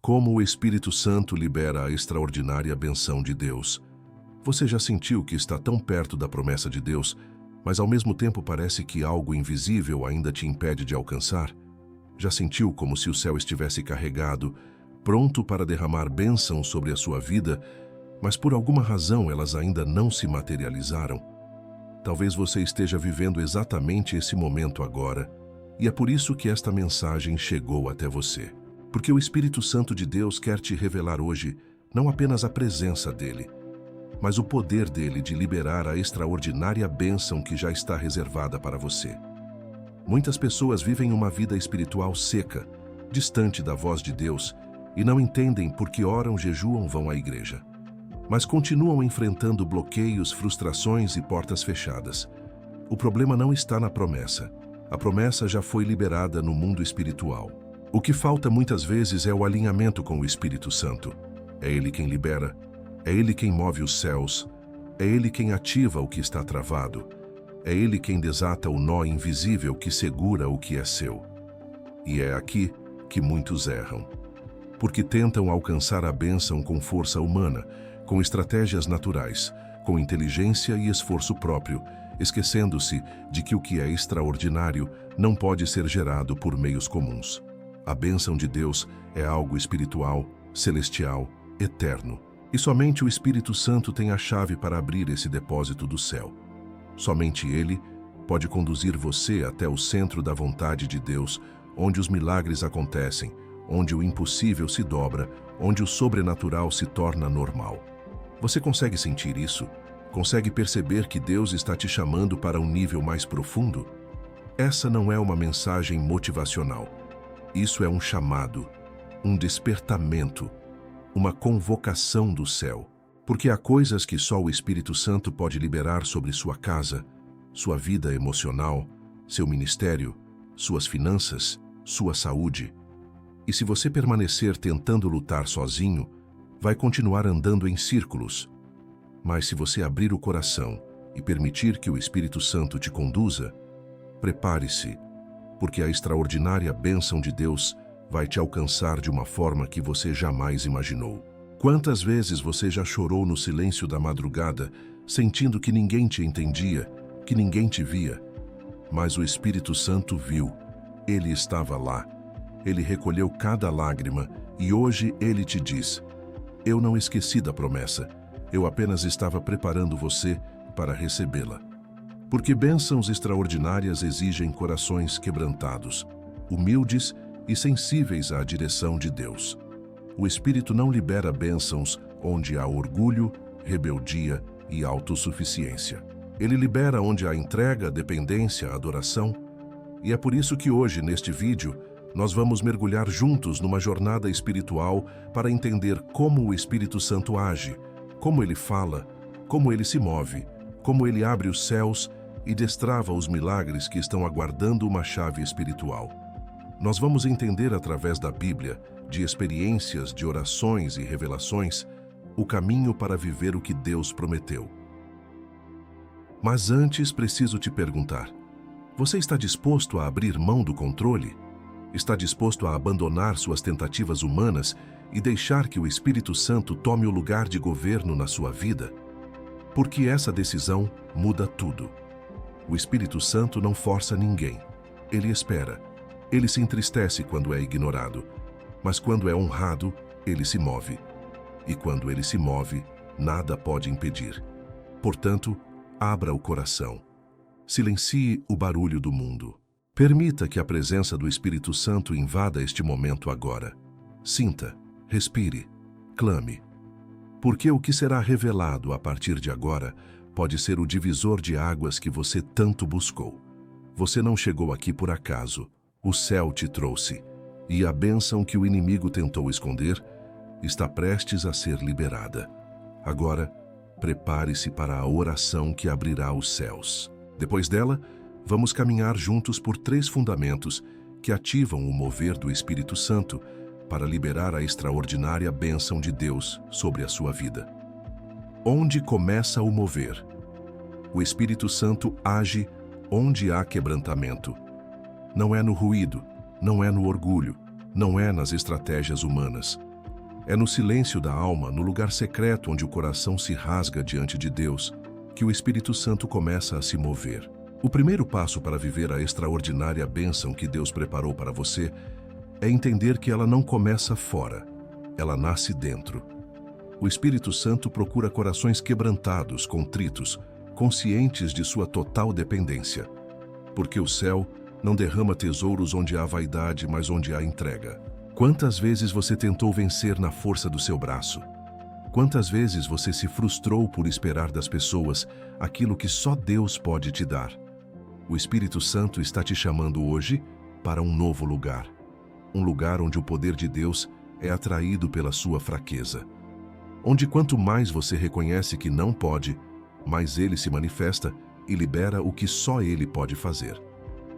Como o Espírito Santo libera a extraordinária benção de Deus. Você já sentiu que está tão perto da promessa de Deus, mas ao mesmo tempo parece que algo invisível ainda te impede de alcançar? Já sentiu como se o céu estivesse carregado, pronto para derramar bênção sobre a sua vida, mas por alguma razão elas ainda não se materializaram? Talvez você esteja vivendo exatamente esse momento agora, e é por isso que esta mensagem chegou até você. Porque o Espírito Santo de Deus quer te revelar hoje não apenas a presença dele, mas o poder dele de liberar a extraordinária bênção que já está reservada para você. Muitas pessoas vivem uma vida espiritual seca, distante da voz de Deus, e não entendem por que oram, jejuam, vão à igreja. Mas continuam enfrentando bloqueios, frustrações e portas fechadas. O problema não está na promessa. A promessa já foi liberada no mundo espiritual. O que falta muitas vezes é o alinhamento com o Espírito Santo. É Ele quem libera, é Ele quem move os céus, é Ele quem ativa o que está travado, é Ele quem desata o nó invisível que segura o que é seu. E é aqui que muitos erram, porque tentam alcançar a bênção com força humana, com estratégias naturais, com inteligência e esforço próprio, esquecendo-se de que o que é extraordinário não pode ser gerado por meios comuns. A bênção de Deus é algo espiritual, celestial, eterno. E somente o Espírito Santo tem a chave para abrir esse depósito do céu. Somente Ele pode conduzir você até o centro da vontade de Deus, onde os milagres acontecem, onde o impossível se dobra, onde o sobrenatural se torna normal. Você consegue sentir isso? Consegue perceber que Deus está te chamando para um nível mais profundo? Essa não é uma mensagem motivacional. Isso é um chamado, um despertamento, uma convocação do céu. Porque há coisas que só o Espírito Santo pode liberar sobre sua casa, sua vida emocional, seu ministério, suas finanças, sua saúde. E se você permanecer tentando lutar sozinho, vai continuar andando em círculos. Mas se você abrir o coração e permitir que o Espírito Santo te conduza, prepare-se, porque a extraordinária bênção de Deus vai te alcançar de uma forma que você jamais imaginou. Quantas vezes você já chorou no silêncio da madrugada, sentindo que ninguém te entendia, que ninguém te via? Mas o Espírito Santo viu, ele estava lá, ele recolheu cada lágrima e hoje ele te diz: eu não esqueci da promessa, eu apenas estava preparando você para recebê-la. Porque bênçãos extraordinárias exigem corações quebrantados, humildes e sensíveis à direção de Deus. O Espírito não libera bênçãos onde há orgulho, rebeldia e autossuficiência. Ele libera onde há entrega, dependência, adoração. E é por isso que hoje, neste vídeo, nós vamos mergulhar juntos numa jornada espiritual para entender como o Espírito Santo age, como ele fala, como ele se move, como ele abre os céus e destrava os milagres que estão aguardando uma chave espiritual. Nós vamos entender através da Bíblia, de experiências, de orações e revelações, o caminho para viver o que Deus prometeu. Mas antes preciso te perguntar: você está disposto a abrir mão do controle? Está disposto a abandonar suas tentativas humanas e deixar que o Espírito Santo tome o lugar de governo na sua vida? Porque essa decisão muda tudo. O Espírito Santo não força ninguém. Ele espera. Ele se entristece quando é ignorado. Mas quando é honrado, ele se move. E quando ele se move, nada pode impedir. Portanto, abra o coração. Silencie o barulho do mundo. Permita que a presença do Espírito Santo invada este momento agora. Sinta, respire, clame. Porque o que será revelado a partir de agora pode ser o divisor de águas que você tanto buscou. Você não chegou aqui por acaso. O céu te trouxe. E a bênção que o inimigo tentou esconder está prestes a ser liberada. Agora, prepare-se para a oração que abrirá os céus. Depois dela, vamos caminhar juntos por 3 fundamentos que ativam o mover do Espírito Santo para liberar a extraordinária bênção de Deus sobre a sua vida. Onde começa o mover? O Espírito Santo age onde há quebrantamento. Não é no ruído, não é no orgulho, não é nas estratégias humanas, É no silêncio da alma, no lugar secreto onde o coração se rasga diante de Deus, que o Espírito Santo começa a se mover. O primeiro passo para viver a extraordinária bênção que Deus preparou para você é entender que ela não começa fora, ela nasce dentro. O Espírito Santo procura corações quebrantados, contritos, conscientes de sua total dependência. Porque o céu não derrama tesouros onde há vaidade, mas onde há entrega. Quantas vezes você tentou vencer na força do seu braço? Quantas vezes você se frustrou por esperar das pessoas aquilo que só Deus pode te dar? O Espírito Santo está te chamando hoje para um novo lugar. Um lugar onde o poder de Deus é atraído pela sua fraqueza. Onde quanto mais você reconhece que não pode, mais Ele se manifesta e libera o que só Ele pode fazer.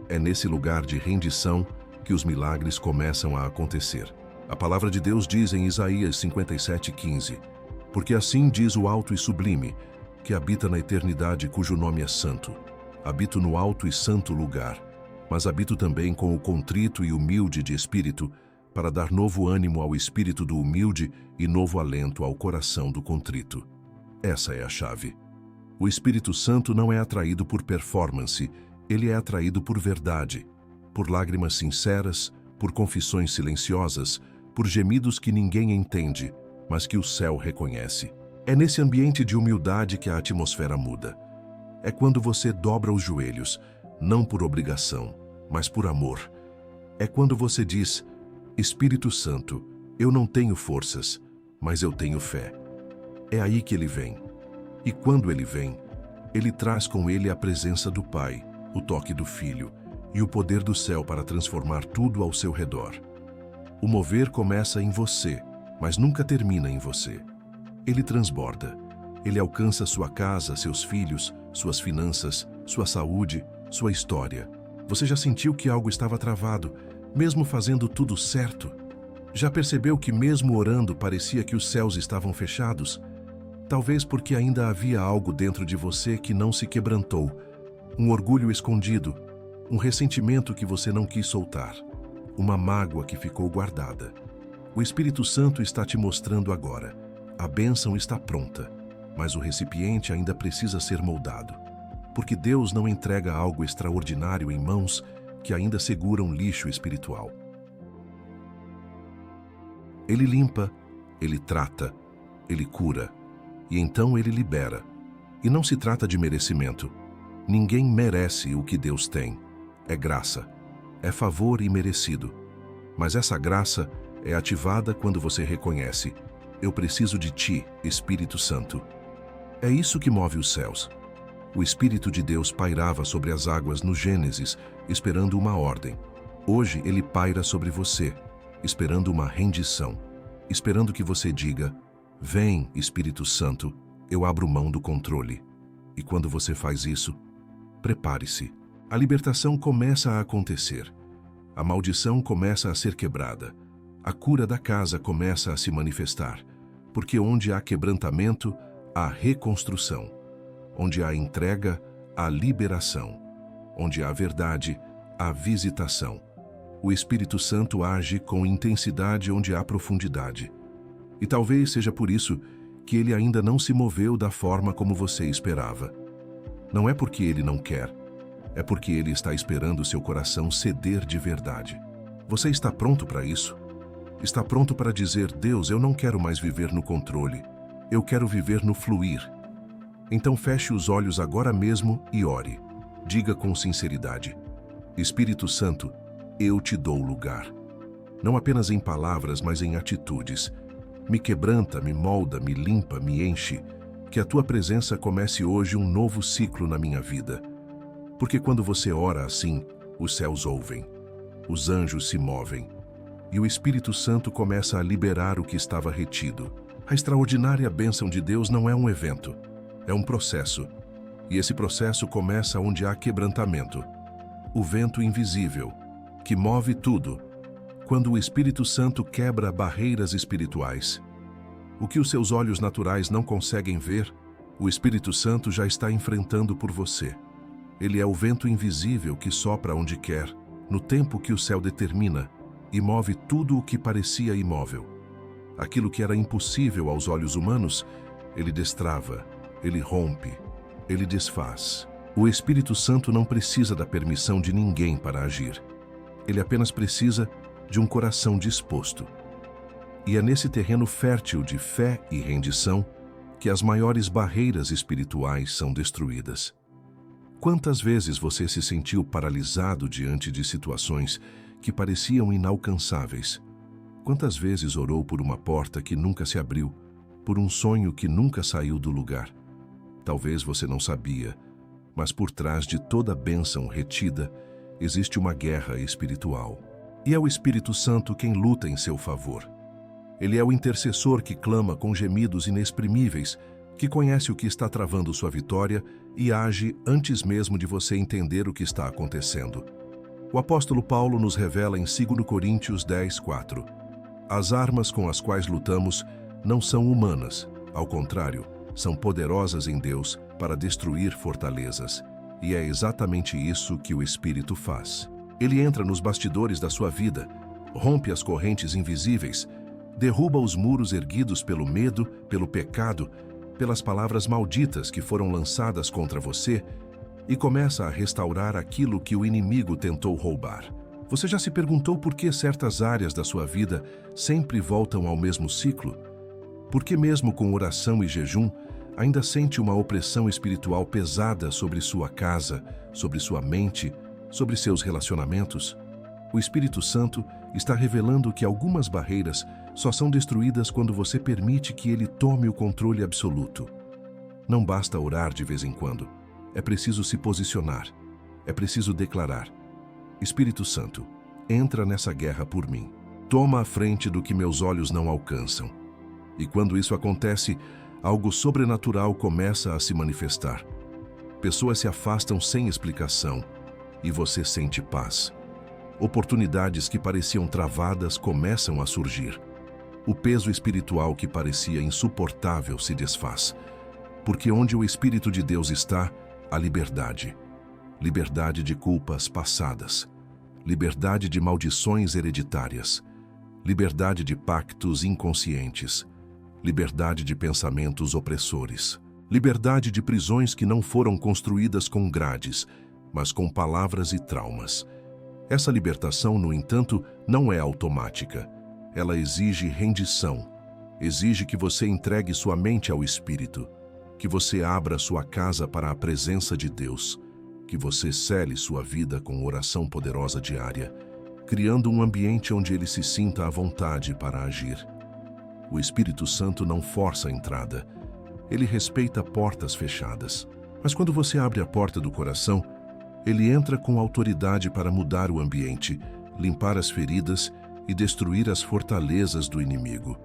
É nesse lugar de rendição que os milagres começam a acontecer. A palavra de Deus diz em Isaías 57:15, porque assim diz o alto e sublime, que habita na eternidade, cujo nome é santo. Habito no alto e santo lugar, mas habito também com o contrito e humilde de espírito, para dar novo ânimo ao espírito do humilde e novo alento ao coração do contrito. Essa é a chave. O Espírito Santo não é atraído por performance, ele é atraído por verdade, por lágrimas sinceras, por confissões silenciosas, por gemidos que ninguém entende, mas que o céu reconhece. É nesse ambiente de humildade que a atmosfera muda. É quando você dobra os joelhos, não por obrigação, mas por amor. É quando você diz: Espírito Santo, eu não tenho forças, mas eu tenho fé. É aí que ele vem. E quando ele vem, ele traz com ele a presença do Pai, o toque do Filho e o poder do céu para transformar tudo ao seu redor. O mover começa em você, mas nunca termina em você. Ele transborda. Ele alcança sua casa, seus filhos, suas finanças, sua saúde, sua história. Você já sentiu que algo estava travado, mesmo fazendo tudo certo? Já percebeu que mesmo orando parecia que os céus estavam fechados? Talvez porque ainda havia algo dentro de você que não se quebrantou, um orgulho escondido, um ressentimento que você não quis soltar, uma mágoa que ficou guardada. O Espírito Santo está te mostrando agora. A bênção está pronta, mas o recipiente ainda precisa ser moldado. Porque Deus não entrega algo extraordinário em mãos que ainda seguram lixo espiritual. Ele limpa, ele trata, ele cura, e então ele libera. E não se trata de merecimento. Ninguém merece o que Deus tem. É graça, é favor imerecido. Mas essa graça é ativada quando você reconhece: eu preciso de ti, Espírito Santo. É isso que move os céus. O Espírito de Deus pairava sobre as águas no Gênesis, esperando uma ordem. Hoje ele paira sobre você, esperando uma rendição, esperando que você diga: vem, Espírito Santo, eu abro mão do controle. E quando você faz isso, prepare-se. A libertação começa a acontecer. A maldição começa a ser quebrada. A cura da casa começa a se manifestar. Porque onde há quebrantamento, há reconstrução. Onde há entrega, há liberação. Onde há verdade, há visitação. O Espírito Santo age com intensidade onde há profundidade. E talvez seja por isso que ele ainda não se moveu da forma como você esperava. Não é porque ele não quer, é porque ele está esperando seu coração ceder de verdade. Você está pronto para isso? Está pronto para dizer: Deus, eu não quero mais viver no controle, eu quero viver no fluir. Então feche os olhos agora mesmo e ore. Diga com sinceridade: Espírito Santo, eu te dou lugar. Não apenas em palavras, mas em atitudes. Me quebranta, me molda, me limpa, me enche. Que a tua presença comece hoje um novo ciclo na minha vida. Porque quando você ora assim, os céus ouvem, os anjos se movem, e o Espírito Santo começa a liberar o que estava retido. A extraordinária bênção de Deus não é um evento, é um processo. E esse processo começa onde há quebrantamento. O vento invisível, que move tudo, quando o Espírito Santo quebra barreiras espirituais. O que os seus olhos naturais não conseguem ver, o Espírito Santo já está enfrentando por você. Ele é o vento invisível que sopra onde quer, no tempo que o céu determina, e move tudo o que parecia imóvel. Aquilo que era impossível aos olhos humanos, ele destrava, ele rompe, ele desfaz. O Espírito Santo não precisa da permissão de ninguém para agir. Ele apenas precisa de um coração disposto. E é nesse terreno fértil de fé e rendição que as maiores barreiras espirituais são destruídas. Quantas vezes você se sentiu paralisado diante de situações que pareciam inalcançáveis? Quantas vezes orou por uma porta que nunca se abriu, por um sonho que nunca saiu do lugar? Talvez você não sabia, mas por trás de toda bênção retida, existe uma guerra espiritual. E é o Espírito Santo quem luta em seu favor. Ele é o intercessor que clama com gemidos inexprimíveis, que conhece o que está travando sua vitória e age antes mesmo de você entender o que está acontecendo. O apóstolo Paulo nos revela em 2 Coríntios 10:4. As armas com as quais lutamos não são humanas, ao contrário, são poderosas em Deus para destruir fortalezas. E é exatamente isso que o Espírito faz. Ele entra nos bastidores da sua vida, rompe as correntes invisíveis, derruba os muros erguidos pelo medo, pelo pecado, pelas palavras malditas que foram lançadas contra você e começa a restaurar aquilo que o inimigo tentou roubar. Você já se perguntou por que certas áreas da sua vida sempre voltam ao mesmo ciclo? Por que mesmo com oração e jejum, ainda sente uma opressão espiritual pesada sobre sua casa, sobre sua mente, sobre seus relacionamentos? O Espírito Santo está revelando que algumas barreiras só são destruídas quando você permite que ele tome o controle absoluto. Não basta orar de vez em quando. É preciso se posicionar. É preciso declarar: Espírito Santo, entra nessa guerra por mim. Toma a frente do que meus olhos não alcançam. E quando isso acontece, algo sobrenatural começa a se manifestar. Pessoas se afastam sem explicação e você sente paz. Oportunidades que pareciam travadas começam a surgir. O peso espiritual que parecia insuportável se desfaz. Porque onde o Espírito de Deus está, há liberdade. Liberdade de culpas passadas. Liberdade de maldições hereditárias. Liberdade de pactos inconscientes. Liberdade de pensamentos opressores. Liberdade de prisões que não foram construídas com grades, mas com palavras e traumas. Essa libertação, no entanto, não é automática. Ela exige rendição. Exige que você entregue sua mente ao Espírito, que você abra sua casa para a presença de Deus, que você cele sua vida com oração poderosa diária, criando um ambiente onde ele se sinta à vontade para agir. O Espírito Santo não força a entrada. Ele respeita portas fechadas. Mas quando você abre a porta do coração, ele entra com autoridade para mudar o ambiente, limpar as feridas e destruir as fortalezas do inimigo.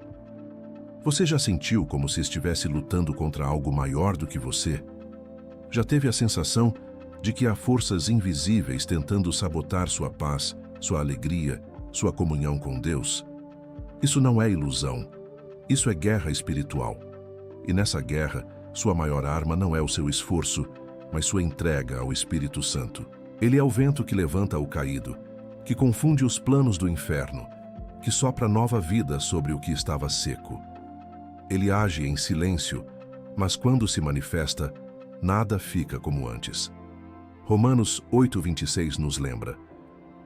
Você já sentiu como se estivesse lutando contra algo maior do que você? Já teve a sensação de que há forças invisíveis tentando sabotar sua paz, sua alegria, sua comunhão com Deus? Isso não é ilusão. Isso é guerra espiritual. E nessa guerra, sua maior arma não é o seu esforço, mas sua entrega ao Espírito Santo. Ele é o vento que levanta o caído, que confunde os planos do inferno, que sopra nova vida sobre o que estava seco. Ele age em silêncio, mas quando se manifesta, nada fica como antes. Romanos 8:26 nos lembra: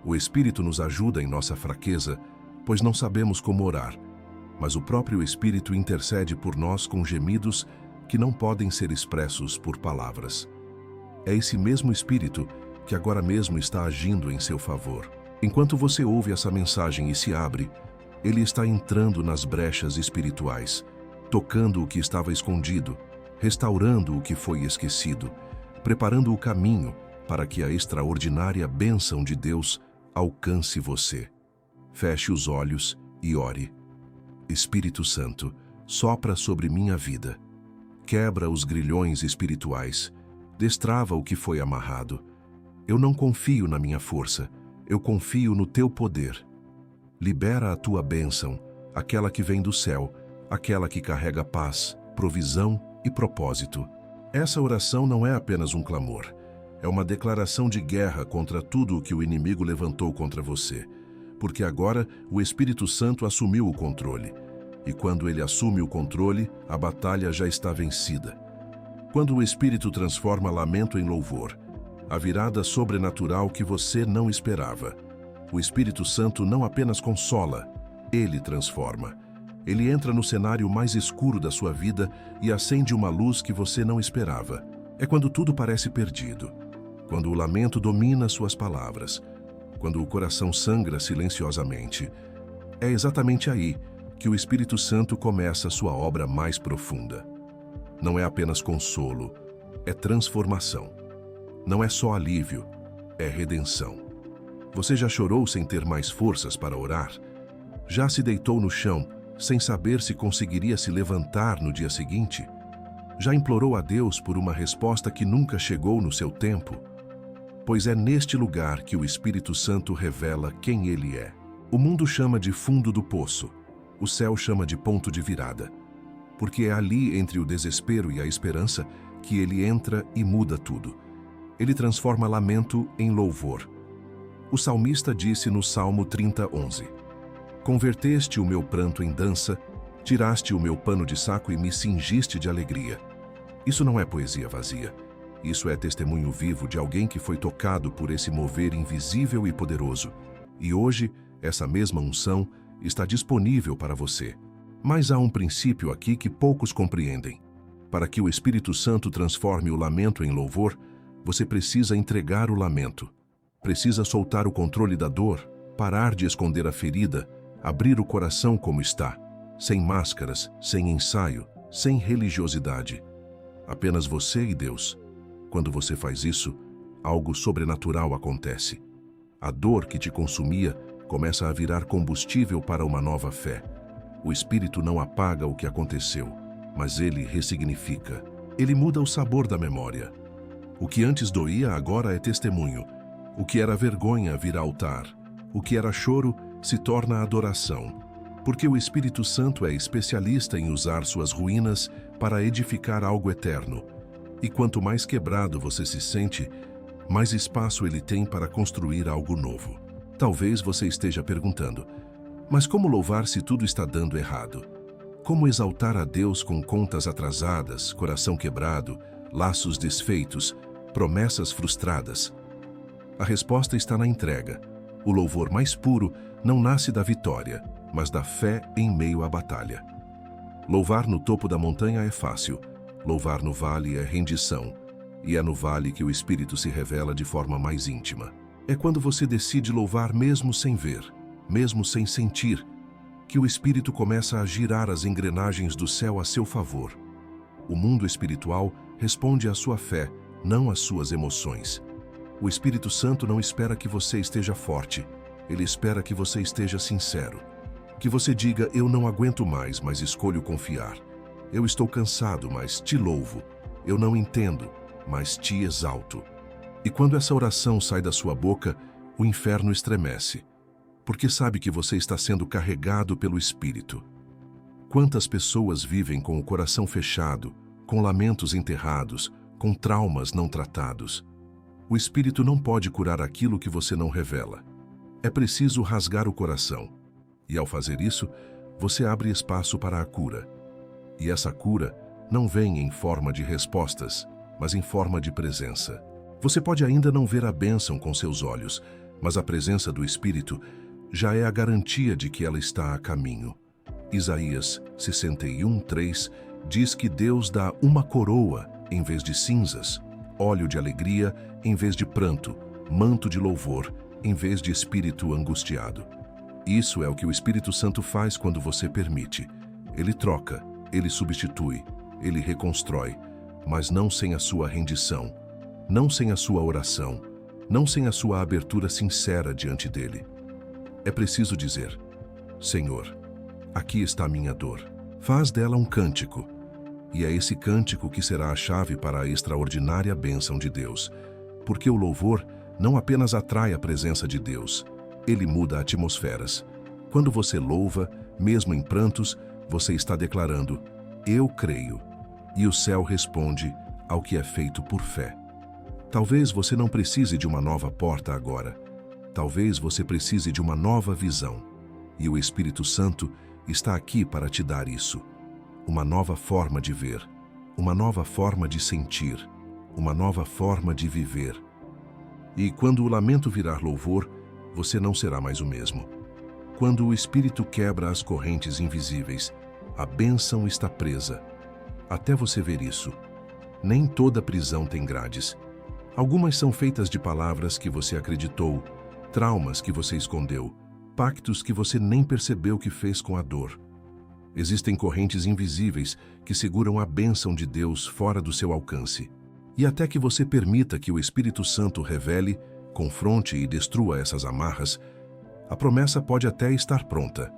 o Espírito nos ajuda em nossa fraqueza, pois não sabemos como orar, mas o próprio Espírito intercede por nós com gemidos que não podem ser expressos por palavras. É esse mesmo Espírito que agora mesmo está agindo em seu favor. Enquanto você ouve essa mensagem e se abre, ele está entrando nas brechas espirituais, tocando o que estava escondido, restaurando o que foi esquecido, preparando o caminho para que a extraordinária bênção de Deus alcance você. Feche os olhos e ore. Espírito Santo, sopra sobre minha vida. Quebra os grilhões espirituais. Destrava o que foi amarrado. Eu não confio na minha força. Eu confio no teu poder. Libera a tua bênção, aquela que vem do céu, aquela que carrega paz, provisão e propósito. Essa oração não é apenas um clamor. É uma declaração de guerra contra tudo o que o inimigo levantou contra você. Porque agora o Espírito Santo assumiu o controle. E quando ele assume o controle, a batalha já está vencida. Quando o Espírito transforma lamento em louvor, a virada sobrenatural que você não esperava. O Espírito Santo não apenas consola, ele transforma. Ele entra no cenário mais escuro da sua vida e acende uma luz que você não esperava. É quando tudo parece perdido, quando o lamento domina suas palavras, quando o coração sangra silenciosamente. É exatamente aí que o Espírito Santo começa sua obra mais profunda. Não é apenas consolo, é transformação. Não é só alívio, é redenção. Você já chorou sem ter mais forças para orar? Já se deitou no chão sem saber se conseguiria se levantar no dia seguinte? Já implorou a Deus por uma resposta que nunca chegou no seu tempo? Pois é neste lugar que o Espírito Santo revela quem ele é. O mundo chama de fundo do poço, o céu chama de ponto de virada, porque é ali entre o desespero e a esperança que ele entra e muda tudo. Ele transforma lamento em louvor. O salmista disse no Salmo 30:11: Converteste o meu pranto em dança, tiraste o meu pano de saco e me cingiste de alegria. Isso não é poesia vazia. Isso é testemunho vivo de alguém que foi tocado por esse mover invisível e poderoso. E hoje, essa mesma unção está disponível para você. Mas há um princípio aqui que poucos compreendem. Para que o Espírito Santo transforme o lamento em louvor, você precisa entregar o lamento. Precisa soltar o controle da dor, parar de esconder a ferida, abrir o coração como está, sem máscaras, sem ensaio, sem religiosidade. Apenas você e Deus. Quando você faz isso, algo sobrenatural acontece. A dor que te consumia começa a virar combustível para uma nova fé. O Espírito não apaga o que aconteceu, mas ele ressignifica. Ele muda o sabor da memória. O que antes doía agora é testemunho. O que era vergonha vira altar. O que era choro se torna adoração. Porque o Espírito Santo é especialista em usar suas ruínas para edificar algo eterno. E quanto mais quebrado você se sente, mais espaço ele tem para construir algo novo. Talvez você esteja perguntando, mas como louvar se tudo está dando errado? Como exaltar a Deus com contas atrasadas, coração quebrado, laços desfeitos, promessas frustradas? A resposta está na entrega. O louvor mais puro não nasce da vitória, mas da fé em meio à batalha. Louvar no topo da montanha é fácil. Louvar no vale é rendição. E é no vale que o Espírito se revela de forma mais íntima. É quando você decide louvar mesmo sem ver, mesmo sem sentir, que o Espírito começa a girar as engrenagens do céu a seu favor. O mundo espiritual responde à sua fé, não às suas emoções. O Espírito Santo não espera que você esteja forte. Ele espera que você esteja sincero. Que você diga, eu não aguento mais, mas escolho confiar. Eu estou cansado, mas te louvo. Eu não entendo, mas te exalto. E quando essa oração sai da sua boca, o inferno estremece, porque sabe que você está sendo carregado pelo Espírito. Quantas pessoas vivem com o coração fechado, com lamentos enterrados, com traumas não tratados? O Espírito não pode curar aquilo que você não revela. É preciso rasgar o coração. E ao fazer isso, você abre espaço para a cura. E essa cura não vem em forma de respostas, mas em forma de presença. Você pode ainda não ver a bênção com seus olhos, mas a presença do Espírito já é a garantia de que ela está a caminho. Isaías 61:3 diz que Deus dá uma coroa em vez de cinzas, óleo de alegria em vez de pranto, manto de louvor em vez de espírito angustiado. Isso é o que o Espírito Santo faz quando você permite. Ele troca, ele substitui, ele reconstrói, mas não sem a sua rendição, não sem a sua oração, não sem a sua abertura sincera diante dele. É preciso dizer, Senhor, aqui está a minha dor. Faz dela um cântico. E é esse cântico que será a chave para a extraordinária bênção de Deus. Porque o louvor não apenas atrai a presença de Deus, ele muda atmosferas. Quando você louva, mesmo em prantos, você está declarando, eu creio. E o céu responde ao que é feito por fé. Talvez você não precise de uma nova porta agora. Talvez você precise de uma nova visão. E o Espírito Santo, está aqui para te dar isso. Uma nova forma de ver, uma nova forma de sentir, uma nova forma de viver. E quando o lamento virar louvor, você não será mais o mesmo. Quando o Espírito quebra as correntes invisíveis, a bênção está presa. Até você ver isso. Nem toda prisão tem grades. Algumas são feitas de palavras que você acreditou, traumas que você escondeu, pactos que você nem percebeu que fez com a dor. Existem correntes invisíveis que seguram a bênção de Deus fora do seu alcance. E até que você permita que o Espírito Santo revele, confronte e destrua essas amarras, a promessa pode até estar pronta,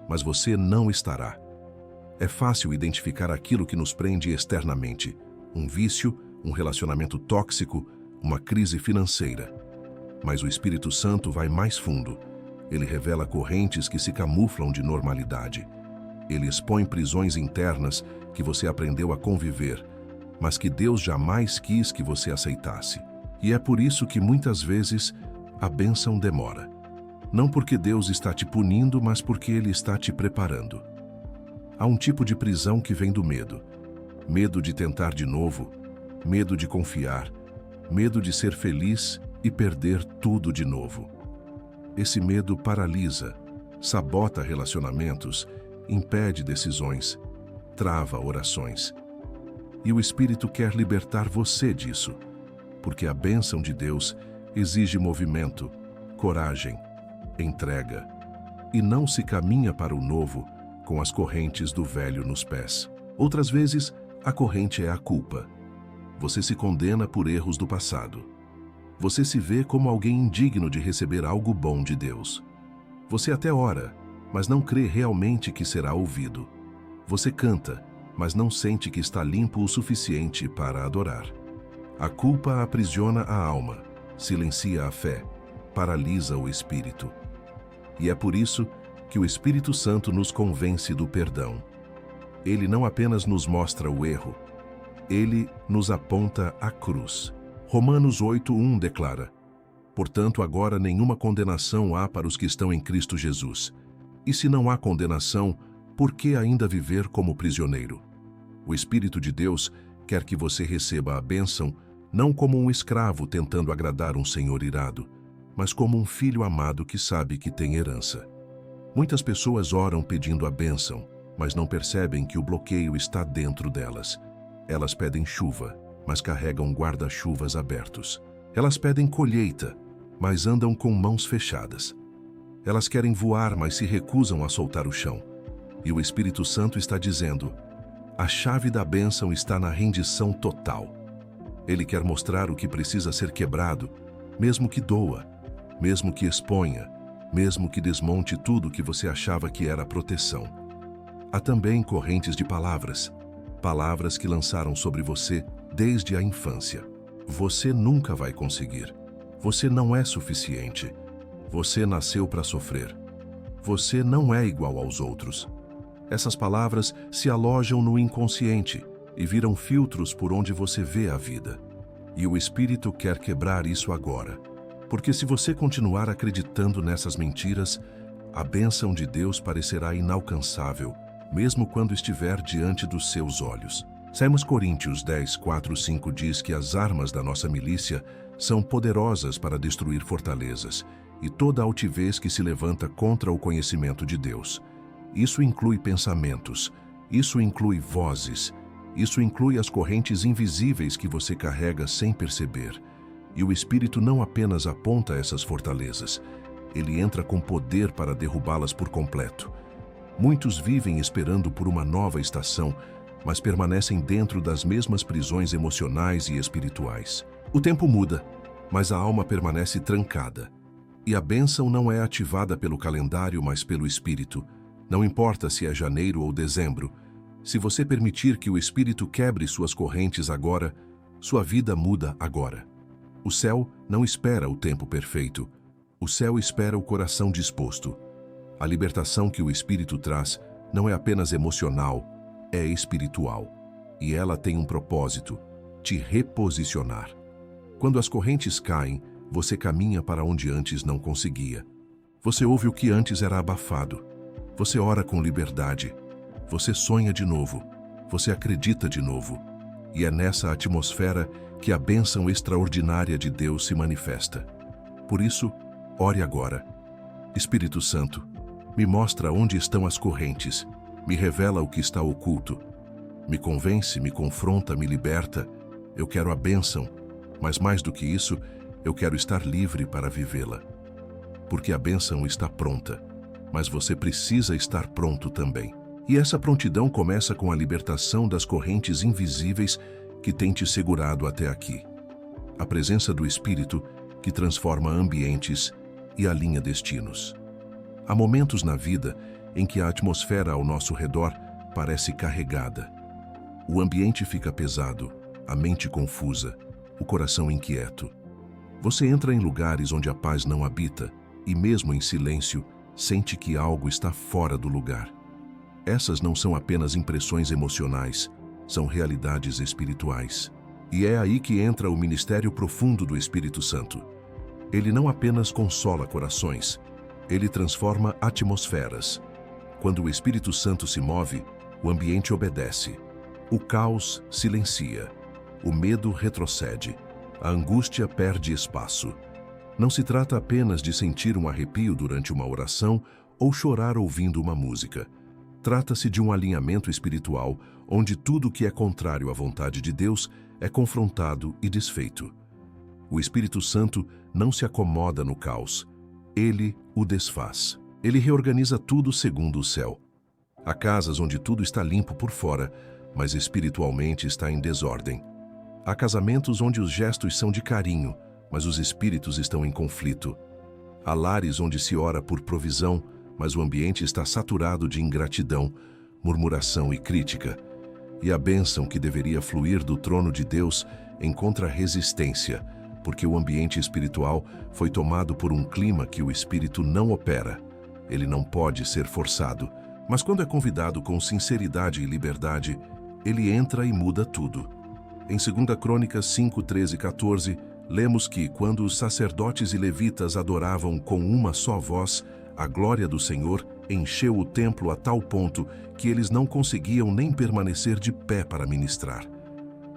mas você não estará. É fácil identificar aquilo que nos prende externamente: um vício, um relacionamento tóxico, uma crise financeira. Mas o Espírito Santo vai mais fundo. Ele revela correntes que se camuflam de normalidade. Ele expõe prisões internas que você aprendeu a conviver, mas que Deus jamais quis que você aceitasse. E é por isso que muitas vezes a bênção demora. Não porque Deus está te punindo, mas porque Ele está te preparando. Há um tipo de prisão que vem do medo. Medo de tentar de novo, medo de confiar, medo de ser feliz e perder tudo de novo. Esse medo paralisa, sabota relacionamentos, impede decisões, trava orações. E o Espírito quer libertar você disso, porque a bênção de Deus exige movimento, coragem, entrega, e não se caminha para o novo com as correntes do velho nos pés. Outras vezes, a corrente é a culpa. Você se condena por erros do passado. Você se vê como alguém indigno de receber algo bom de Deus. Você até ora, mas não crê realmente que será ouvido. Você canta, mas não sente que está limpo o suficiente para adorar. A culpa aprisiona a alma, silencia a fé, paralisa o espírito. E é por isso que o Espírito Santo nos convence do perdão. Ele não apenas nos mostra o erro, ele nos aponta a cruz. Romanos 8:1 declara: portanto, agora nenhuma condenação há para os que estão em Cristo Jesus. E se não há condenação, por que ainda viver como prisioneiro? O Espírito de Deus quer que você receba a bênção não como um escravo tentando agradar um senhor irado, mas como um filho amado que sabe que tem herança. Muitas pessoas oram pedindo a bênção, mas não percebem que o bloqueio está dentro delas. Elas pedem chuva, mas carregam guarda-chuvas abertos. Elas pedem colheita, mas andam com mãos fechadas. Elas querem voar, mas se recusam a soltar o chão. E o Espírito Santo está dizendo: a chave da bênção está na rendição total. Ele quer mostrar o que precisa ser quebrado, mesmo que doa, mesmo que exponha, mesmo que desmonte tudo que você achava que era proteção. Há também correntes de palavras, palavras que lançaram sobre você desde a infância. Você nunca vai conseguir. Você não é suficiente. Você nasceu para sofrer. Você não é igual aos outros. Essas palavras se alojam no inconsciente e viram filtros por onde você vê a vida. E o Espírito quer quebrar isso agora. Porque se você continuar acreditando nessas mentiras, a bênção de Deus parecerá inalcançável, mesmo quando estiver diante dos seus olhos. 2 Coríntios 10:4-5 diz que as armas da nossa milícia são poderosas para destruir fortalezas e toda altivez que se levanta contra o conhecimento de Deus. Isso inclui pensamentos, isso inclui vozes, isso inclui as correntes invisíveis que você carrega sem perceber. E o Espírito não apenas aponta essas fortalezas, ele entra com poder para derrubá-las por completo. Muitos vivem esperando por uma nova estação, mas permanecem dentro das mesmas prisões emocionais e espirituais. O tempo muda, mas a alma permanece trancada. E a bênção não é ativada pelo calendário, mas pelo Espírito. Não importa se é janeiro ou dezembro. Se você permitir que o Espírito quebre suas correntes agora, sua vida muda agora. O céu não espera o tempo perfeito. O céu espera o coração disposto. A libertação que o Espírito traz não é apenas emocional, é espiritual. E ela tem um propósito: te reposicionar. Quando as correntes caem, você caminha para onde antes não conseguia. Você ouve o que antes era abafado. Você ora com liberdade. Você sonha de novo. Você acredita de novo. E é nessa atmosfera que a bênção extraordinária de Deus se manifesta. Por isso, ore agora. Espírito Santo, me mostra onde estão as correntes. Me revela o que está oculto. Me convence, me confronta, me liberta. Eu quero a bênção, mas mais do que isso, eu quero estar livre para vivê-la. Porque a bênção está pronta, mas você precisa estar pronto também. E essa prontidão começa com a libertação das correntes invisíveis que têm te segurado até aqui. A presença do Espírito que transforma ambientes e alinha destinos. Há momentos na vida em que a atmosfera ao nosso redor parece carregada. O ambiente fica pesado, a mente confusa, o coração inquieto. Você entra em lugares onde a paz não habita e, mesmo em silêncio, sente que algo está fora do lugar. Essas não são apenas impressões emocionais, são realidades espirituais. E é aí que entra o ministério profundo do Espírito Santo. Ele não apenas consola corações, ele transforma atmosferas. Quando o Espírito Santo se move, o ambiente obedece. O caos silencia. O medo retrocede. A angústia perde espaço. Não se trata apenas de sentir um arrepio durante uma oração ou chorar ouvindo uma música. Trata-se de um alinhamento espiritual onde tudo que é contrário à vontade de Deus é confrontado e desfeito. O Espírito Santo não se acomoda no caos. Ele o desfaz. Ele reorganiza tudo segundo o céu. Há casas onde tudo está limpo por fora, mas espiritualmente está em desordem. Há casamentos onde os gestos são de carinho, mas os espíritos estão em conflito. Há lares onde se ora por provisão, mas o ambiente está saturado de ingratidão, murmuração e crítica. E a bênção que deveria fluir do trono de Deus encontra resistência, porque o ambiente espiritual foi tomado por um clima que o espírito não opera. Ele não pode ser forçado, mas quando é convidado com sinceridade e liberdade, ele entra e muda tudo. Em 2 Crônicas 5, 13 e 14, lemos que, quando os sacerdotes e levitas adoravam com uma só voz, a glória do Senhor encheu o templo a tal ponto que eles não conseguiam nem permanecer de pé para ministrar.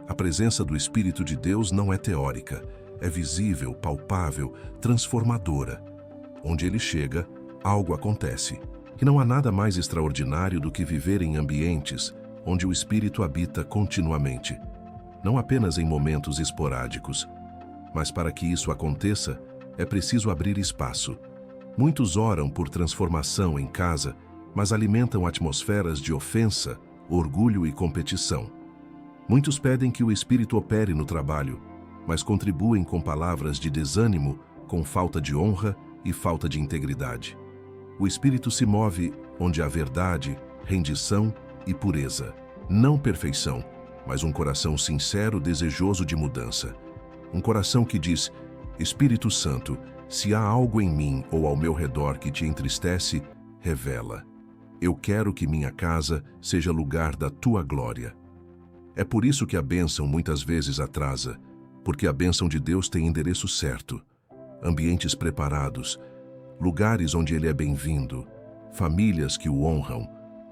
A presença do Espírito de Deus não é teórica, é visível, palpável, transformadora. Onde ele chega, algo acontece. E não há nada mais extraordinário do que viver em ambientes onde o Espírito habita continuamente. Não apenas em momentos esporádicos. Mas para que isso aconteça, é preciso abrir espaço. Muitos oram por transformação em casa, mas alimentam atmosferas de ofensa, orgulho e competição. Muitos pedem que o Espírito opere no trabalho, mas contribuem com palavras de desânimo, com falta de honra e falta de integridade. O Espírito se move onde há verdade, rendição e pureza. Não perfeição, mas um coração sincero, desejoso de mudança. Um coração que diz: Espírito Santo, se há algo em mim ou ao meu redor que te entristece, revela. Eu quero que minha casa seja lugar da tua glória. É por isso que a bênção muitas vezes atrasa, porque a bênção de Deus tem endereço certo, ambientes preparados, lugares onde ele é bem-vindo, famílias que o honram,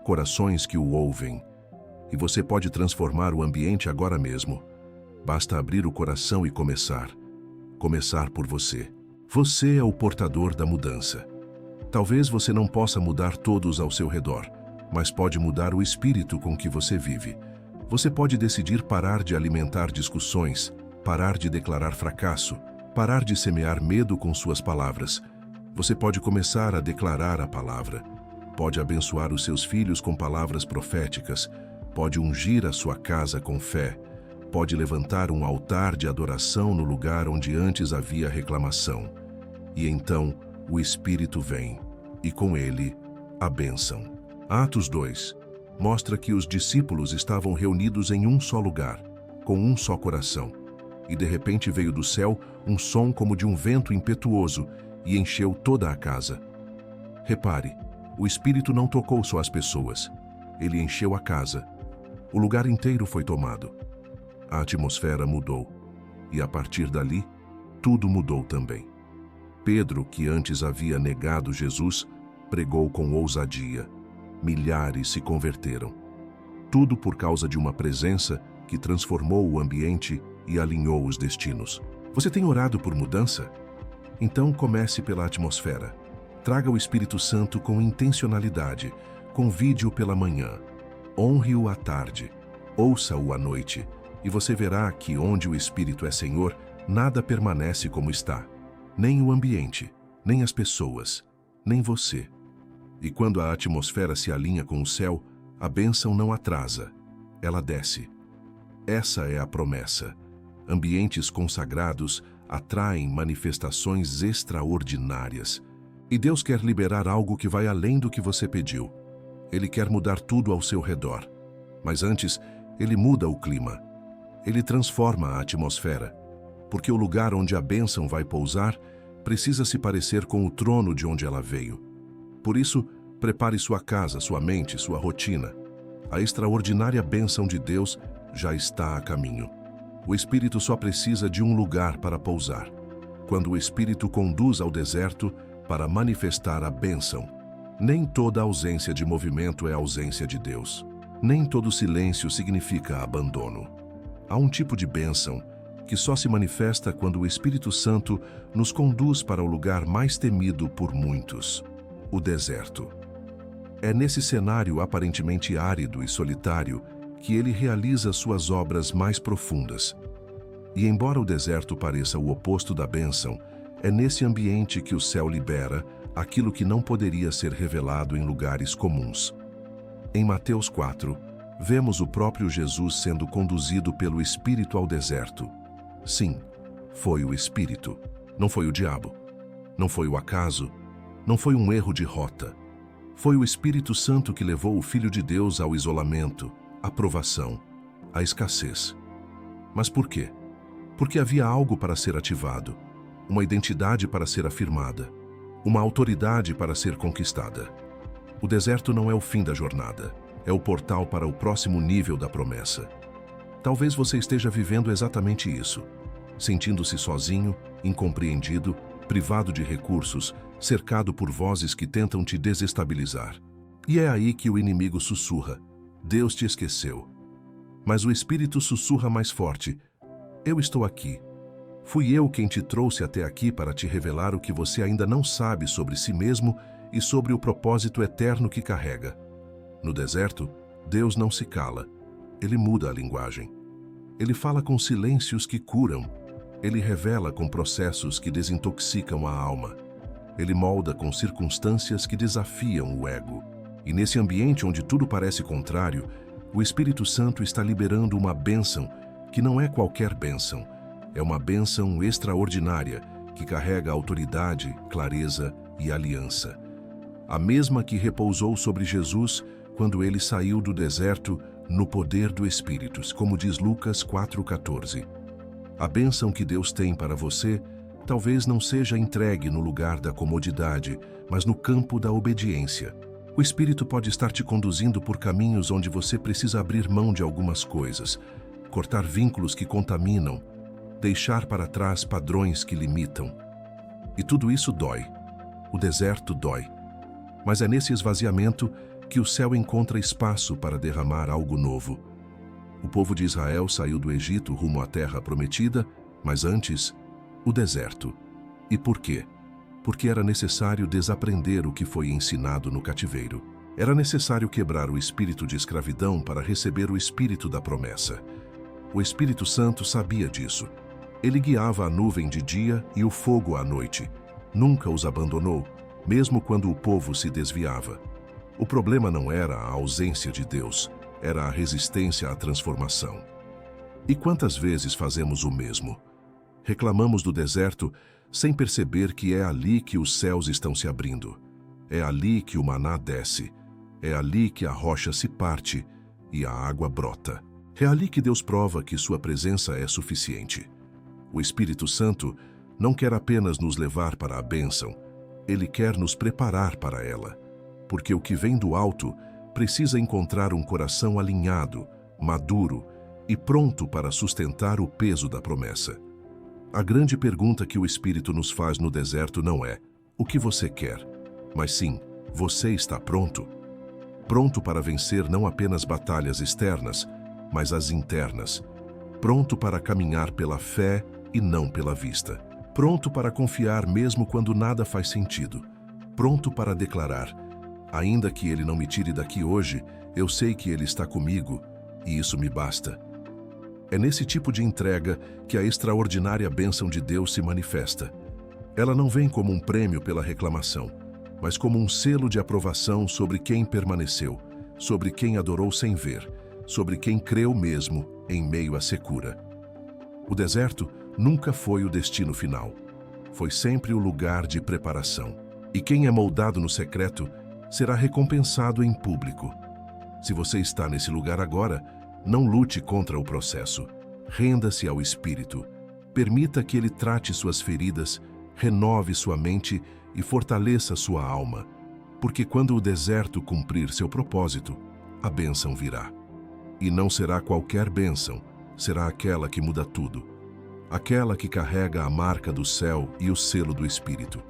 corações que o ouvem. E você pode transformar o ambiente agora mesmo. Basta abrir o coração e começar. Começar por você. Você é o portador da mudança. Talvez você não possa mudar todos ao seu redor, mas pode mudar o espírito com que você vive. Você pode decidir parar de alimentar discussões, parar de declarar fracasso, parar de semear medo com suas palavras. Você pode começar a declarar a palavra. Pode abençoar os seus filhos com palavras proféticas. Pode ungir a sua casa com fé. Pode levantar um altar de adoração no lugar onde antes havia reclamação. E então o Espírito vem, e com ele a bênção. Atos 2 mostra que os discípulos estavam reunidos em um só lugar, com um só coração. E de repente veio do céu um som como de um vento impetuoso e encheu toda a casa. Repare, o Espírito não tocou só as pessoas, ele encheu a casa. O lugar inteiro foi tomado. A atmosfera mudou, e a partir dali, tudo mudou também. Pedro, que antes havia negado Jesus, pregou com ousadia. milhares se converteram. Tudo por causa de uma presença que transformou o ambiente e alinhou os destinos. Você tem orado por mudança? Então comece pela atmosfera. Traga o Espírito Santo com intencionalidade. Convide-o pela manhã. Honre-o à tarde. Ouça-o à noite. E você verá que onde o Espírito é Senhor, nada permanece como está. Nem o ambiente, nem as pessoas, nem você. E quando a atmosfera se alinha com o céu, a bênção não atrasa, ela desce. Essa é a promessa. Ambientes consagrados atraem manifestações extraordinárias. E Deus quer liberar algo que vai além do que você pediu. Ele quer mudar tudo ao seu redor. Mas antes, Ele muda o clima. Ele transforma a atmosfera. Porque o lugar onde a bênção vai pousar precisa se parecer com o trono de onde ela veio. Por isso, prepare sua casa, sua mente, sua rotina. A extraordinária bênção de Deus já está a caminho. O Espírito só precisa de um lugar para pousar. Quando o Espírito conduz ao deserto para manifestar a bênção, nem toda ausência de movimento é ausência de Deus. Nem todo silêncio significa abandono. Há um tipo de bênção que só se manifesta quando o Espírito Santo nos conduz para o lugar mais temido por muitos, o deserto. É nesse cenário aparentemente árido e solitário que ele realiza suas obras mais profundas. E embora o deserto pareça o oposto da bênção, é nesse ambiente que o céu libera aquilo que não poderia ser revelado em lugares comuns. Em Mateus 4, vemos o próprio Jesus sendo conduzido pelo Espírito ao deserto. Sim, foi o Espírito, não foi o diabo, não foi o acaso, não foi um erro de rota. Foi o Espírito Santo que levou o Filho de Deus ao isolamento, à provação, à escassez. Mas por quê? Porque havia algo para ser ativado, uma identidade para ser afirmada, uma autoridade para ser conquistada. O deserto não é o fim da jornada, é o portal para o próximo nível da promessa. Talvez você esteja vivendo exatamente isso, sentindo-se sozinho, incompreendido, privado de recursos, cercado por vozes que tentam te desestabilizar. E é aí que o inimigo sussurra: Deus te esqueceu. Mas o Espírito sussurra mais forte: eu estou aqui. Fui eu quem te trouxe até aqui para te revelar o que você ainda não sabe sobre si mesmo e sobre o propósito eterno que carrega. No deserto, Deus não se cala. Ele muda a linguagem. Ele fala com silêncios que curam. Ele revela com processos que desintoxicam a alma. Ele molda com circunstâncias que desafiam o ego. E nesse ambiente onde tudo parece contrário, o Espírito Santo está liberando uma bênção que não é qualquer bênção. É uma bênção extraordinária que carrega autoridade, clareza e aliança. A mesma que repousou sobre Jesus quando ele saiu do deserto no poder do Espírito, como diz Lucas 4,14. A bênção que Deus tem para você talvez não seja entregue no lugar da comodidade, mas no campo da obediência. O Espírito pode estar te conduzindo por caminhos onde você precisa abrir mão de algumas coisas, cortar vínculos que contaminam, deixar para trás padrões que limitam. E tudo isso dói. O deserto dói. Mas é nesse esvaziamento que o céu encontra espaço para derramar algo novo. O povo de Israel saiu do Egito rumo à terra prometida, mas antes, o deserto. E por quê? Porque era necessário desaprender o que foi ensinado no cativeiro. Era necessário quebrar o espírito de escravidão para receber o espírito da promessa. O Espírito Santo sabia disso. Ele guiava a nuvem de dia e o fogo à noite. Nunca os abandonou, mesmo quando o povo se desviava. O problema não era a ausência de Deus, era a resistência à transformação. E quantas vezes fazemos o mesmo? Reclamamos do deserto sem perceber que é ali que os céus estão se abrindo. É ali que o maná desce. É ali que a rocha se parte e a água brota. É ali que Deus prova que sua presença é suficiente. O Espírito Santo não quer apenas nos levar para a bênção, ele quer nos preparar para ela. Porque o que vem do alto precisa encontrar um coração alinhado, maduro e pronto para sustentar o peso da promessa. A grande pergunta que o Espírito nos faz no deserto não é: o que você quer? Mas sim: você está pronto? pronto para vencer não apenas batalhas externas, mas as internas, pronto para caminhar pela fé e não pela vista, pronto para confiar mesmo quando nada faz sentido, pronto para declarar: ainda que Ele não me tire daqui hoje, eu sei que Ele está comigo e isso me basta. É nesse tipo de entrega que a extraordinária bênção de Deus se manifesta. Ela não vem como um prêmio pela reclamação, mas como um selo de aprovação sobre quem permaneceu, sobre quem adorou sem ver, sobre quem creu mesmo em meio à secura. O deserto nunca foi o destino final. Foi sempre o lugar de preparação. E quem é moldado no secreto será recompensado em público. Se você está nesse lugar agora, não lute contra o processo. Renda-se ao Espírito. Permita que Ele trate suas feridas, renove sua mente e fortaleça sua alma, porque quando o deserto cumprir seu propósito, a bênção virá. E não será qualquer bênção, será aquela que muda tudo, aquela que carrega a marca do céu e o selo do Espírito.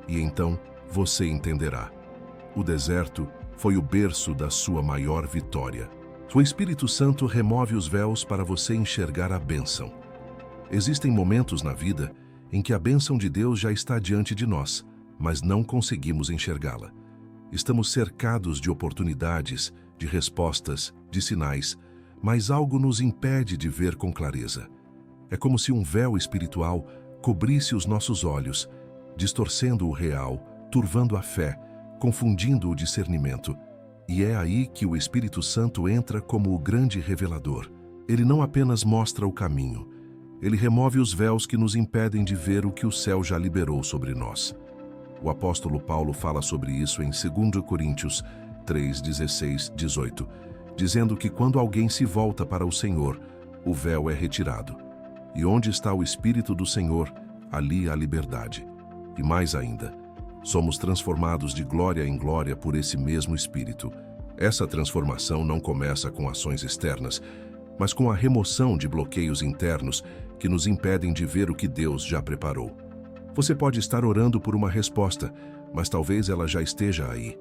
E então você entenderá. O deserto foi o berço da sua maior vitória. O Espírito Santo remove os véus para você enxergar a bênção. Existem momentos na vida em que a bênção de Deus já está diante de nós, mas não conseguimos enxergá-la. Estamos cercados de oportunidades, de respostas, de sinais, mas algo nos impede de ver com clareza. É como se um véu espiritual cobrisse os nossos olhos, distorcendo o real, turvando a fé, confundindo o discernimento. E é aí que o Espírito Santo entra como o grande revelador. Ele não apenas mostra o caminho, ele remove os véus que nos impedem de ver o que o céu já liberou sobre nós. O apóstolo Paulo fala sobre isso em 2 Coríntios 3, 16, 18, dizendo que quando alguém se volta para o Senhor, o véu é retirado. E onde está o Espírito do Senhor, ali há liberdade. E mais ainda, somos transformados de glória em glória por esse mesmo Espírito. Essa transformação não começa com ações externas, mas com a remoção de bloqueios internos que nos impedem de ver o que Deus já preparou. Você pode estar orando por uma resposta, mas talvez ela já esteja aí.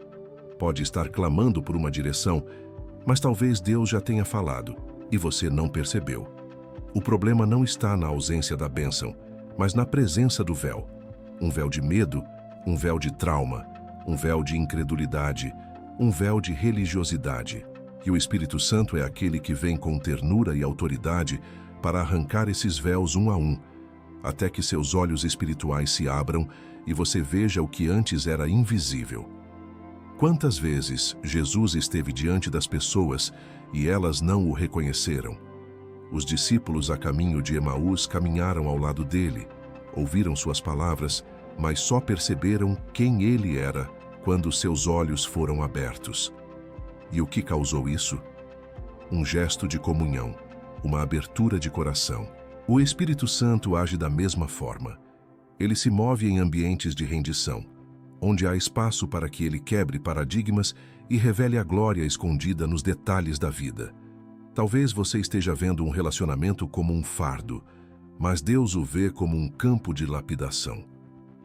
Pode estar clamando por uma direção, mas talvez Deus já tenha falado e você não percebeu. O problema não está na ausência da bênção, mas na presença do véu. Um véu de medo, um véu de trauma, um véu de incredulidade, um véu de religiosidade. E o Espírito Santo é aquele que vem com ternura e autoridade para arrancar esses véus um a um, até que seus olhos espirituais se abram e você veja o que antes era invisível. Quantas vezes Jesus esteve diante das pessoas e elas não o reconheceram? Os discípulos a caminho de Emaús caminharam ao lado dele, ouviram suas palavras, mas só perceberam quem ele era quando seus olhos foram abertos. E o que causou isso? Um gesto de comunhão, uma abertura de coração. O Espírito Santo age da mesma forma. Ele se move em ambientes de rendição, onde há espaço para que ele quebre paradigmas e revele a glória escondida nos detalhes da vida. Talvez você esteja vendo um relacionamento como um fardo, mas Deus o vê como um campo de lapidação.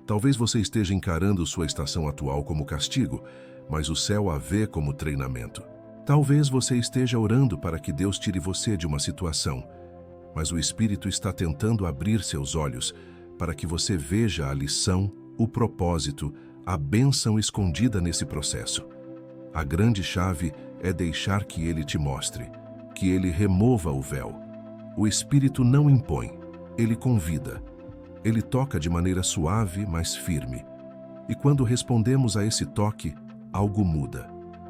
Talvez você esteja encarando sua estação atual como castigo, mas o céu a vê como treinamento. Talvez você esteja orando para que Deus tire você de uma situação, mas o Espírito está tentando abrir seus olhos para que você veja a lição, o propósito, a bênção escondida nesse processo. A grande chave é deixar que Ele te mostre, que Ele remova o véu. O Espírito não impõe, Ele convida. Ele toca de maneira suave, mas firme. E quando respondemos a esse toque, algo muda.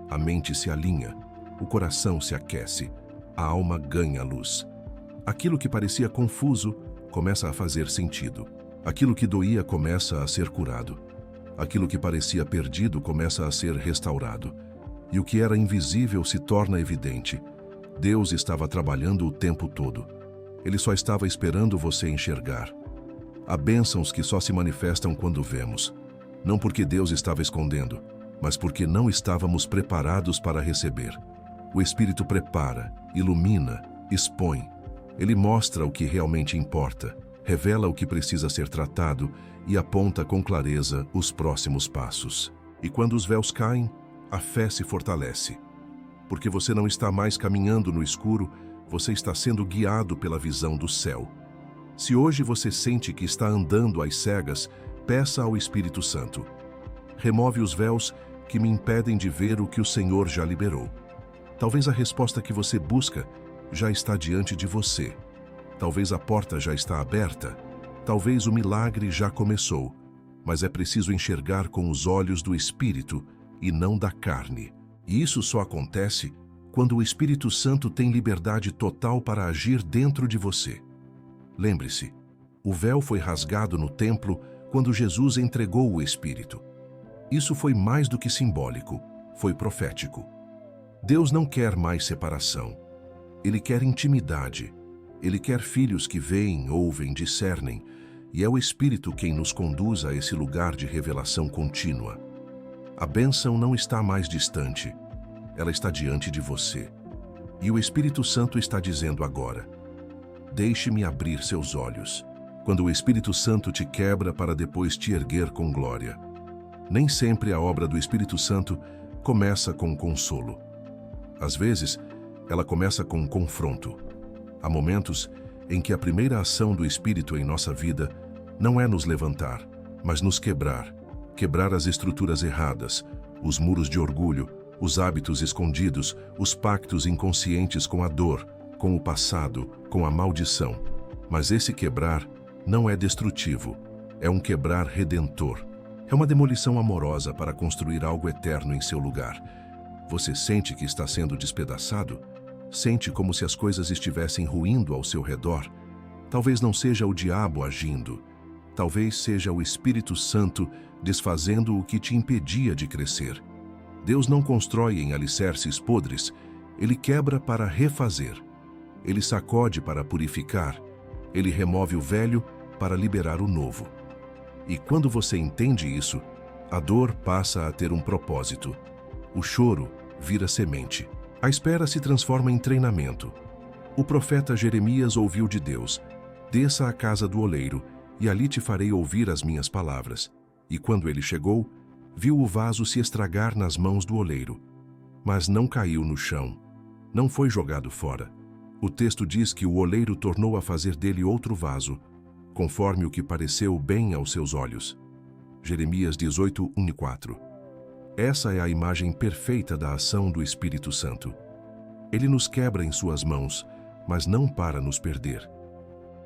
A mente se alinha, o coração se aquece, a alma ganha luz. Aquilo que parecia confuso começa a fazer sentido. Aquilo que doía começa a ser curado. Aquilo que parecia perdido começa a ser restaurado. E o que era invisível se torna evidente. Deus estava trabalhando o tempo todo. Ele só estava esperando você enxergar. Há bênçãos que só se manifestam quando vemos. Não porque Deus estava escondendo, mas porque não estávamos preparados para receber. O Espírito prepara, ilumina, expõe. Ele mostra o que realmente importa, revela o que precisa ser tratado e aponta com clareza os próximos passos. E quando os véus caem, a fé se fortalece. porque você não está mais caminhando no escuro, você está sendo guiado pela visão do céu. Se hoje você sente que está andando às cegas, peça ao Espírito Santo. Remove os véus que me impedem de ver o que o Senhor já liberou. Talvez a resposta que você busca já está diante de você. Talvez a porta já está aberta. Talvez o milagre já começou. Mas é preciso enxergar com os olhos do Espírito e não da carne. E isso só acontece quando o Espírito Santo tem liberdade total para agir dentro de você. Lembre-se, o véu foi rasgado no templo quando Jesus entregou o Espírito. Isso foi mais do que simbólico, foi profético. Deus não quer mais separação. Ele quer intimidade. Ele quer filhos que veem, ouvem, discernem, e é o Espírito quem nos conduz a esse lugar de revelação contínua. A bênção não está mais distante, ela está diante de você. E o Espírito Santo está dizendo agora: deixe-me abrir seus olhos. Quando o Espírito Santo te quebra para depois te erguer com glória. Nem sempre a obra do Espírito Santo começa com consolo. Às vezes, ela começa com confronto. Há momentos em que a primeira ação do Espírito em nossa vida não é nos levantar, mas nos quebrar. Quebrar as estruturas erradas, os muros de orgulho, os hábitos escondidos, os pactos inconscientes com a dor, com o passado, com a maldição. Mas esse quebrar não é destrutivo, é um quebrar redentor. É uma demolição amorosa para construir algo eterno em seu lugar. Você sente que está sendo despedaçado? Sente como se as coisas estivessem ruindo ao seu redor? Talvez não seja o diabo agindo. Talvez seja o Espírito Santo desfazendo o que te impedia de crescer. Deus não constrói em alicerces podres, Ele quebra para refazer. Ele sacode para purificar. Ele remove o velho para liberar o novo. E quando você entende isso, a dor passa a ter um propósito. O choro vira semente. A espera se transforma em treinamento. O profeta Jeremias ouviu de Deus: desça à casa do oleiro, e ali te farei ouvir as minhas palavras. E quando ele chegou, viu o vaso se estragar nas mãos do oleiro. Mas não caiu no chão. Não foi jogado fora. O texto diz que o oleiro tornou a fazer dele outro vaso, conforme o que pareceu bem aos seus olhos. Jeremias 18, 1 e 4. Essa é a imagem perfeita da ação do Espírito Santo. Ele nos quebra em suas mãos, mas não para nos perder.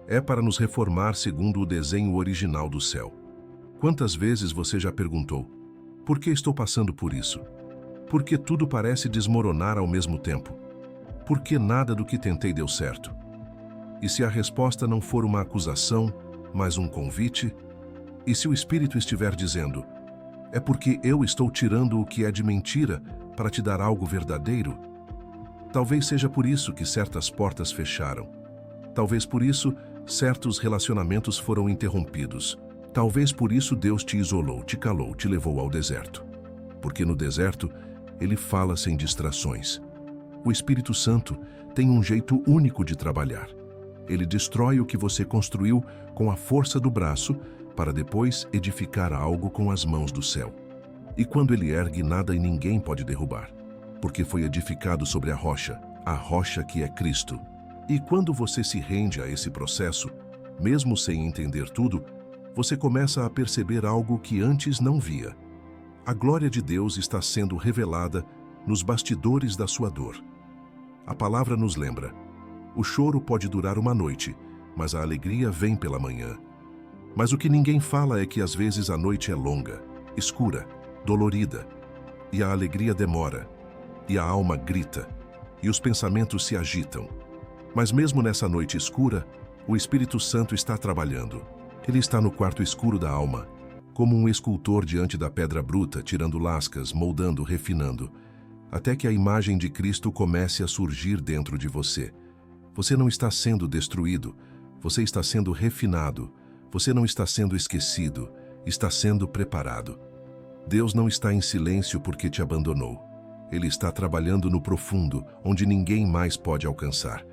É para nos reformar segundo o desenho original do céu. Quantas vezes você já perguntou: por que estou passando por isso? Por que tudo parece desmoronar ao mesmo tempo? Por que nada do que tentei deu certo? E se a resposta não for uma acusação, mas um convite? E se o Espírito estiver dizendo: é porque eu estou tirando o que é de mentira para te dar algo verdadeiro? Talvez seja por isso que certas portas fecharam. Talvez por isso certos relacionamentos foram interrompidos. Talvez por isso Deus te isolou, te calou, te levou ao deserto. Porque no deserto, Ele fala sem distrações. O Espírito Santo tem um jeito único de trabalhar. Ele destrói o que você construiu com a força do braço para depois edificar algo com as mãos do céu. E quando Ele ergue, nada e ninguém pode derrubar, porque foi edificado sobre a rocha que é Cristo. E quando você se rende a esse processo, mesmo sem entender tudo, você começa a perceber algo que antes não via. A glória de Deus está sendo revelada nos bastidores da sua dor. A palavra nos lembra: o choro pode durar uma noite, mas a alegria vem pela manhã. Mas o que ninguém fala é que às vezes a noite é longa, escura, dolorida, e a alegria demora, e a alma grita, e os pensamentos se agitam. Mas mesmo nessa noite escura, o Espírito Santo está trabalhando. Ele está no quarto escuro da alma, como um escultor diante da pedra bruta, tirando lascas, moldando, refinando, até que a imagem de Cristo comece a surgir dentro de você. Você não está sendo destruído, você está sendo refinado, você não está sendo esquecido, está sendo preparado. Deus não está em silêncio porque te abandonou. Ele está trabalhando no profundo, onde ninguém mais pode alcançar.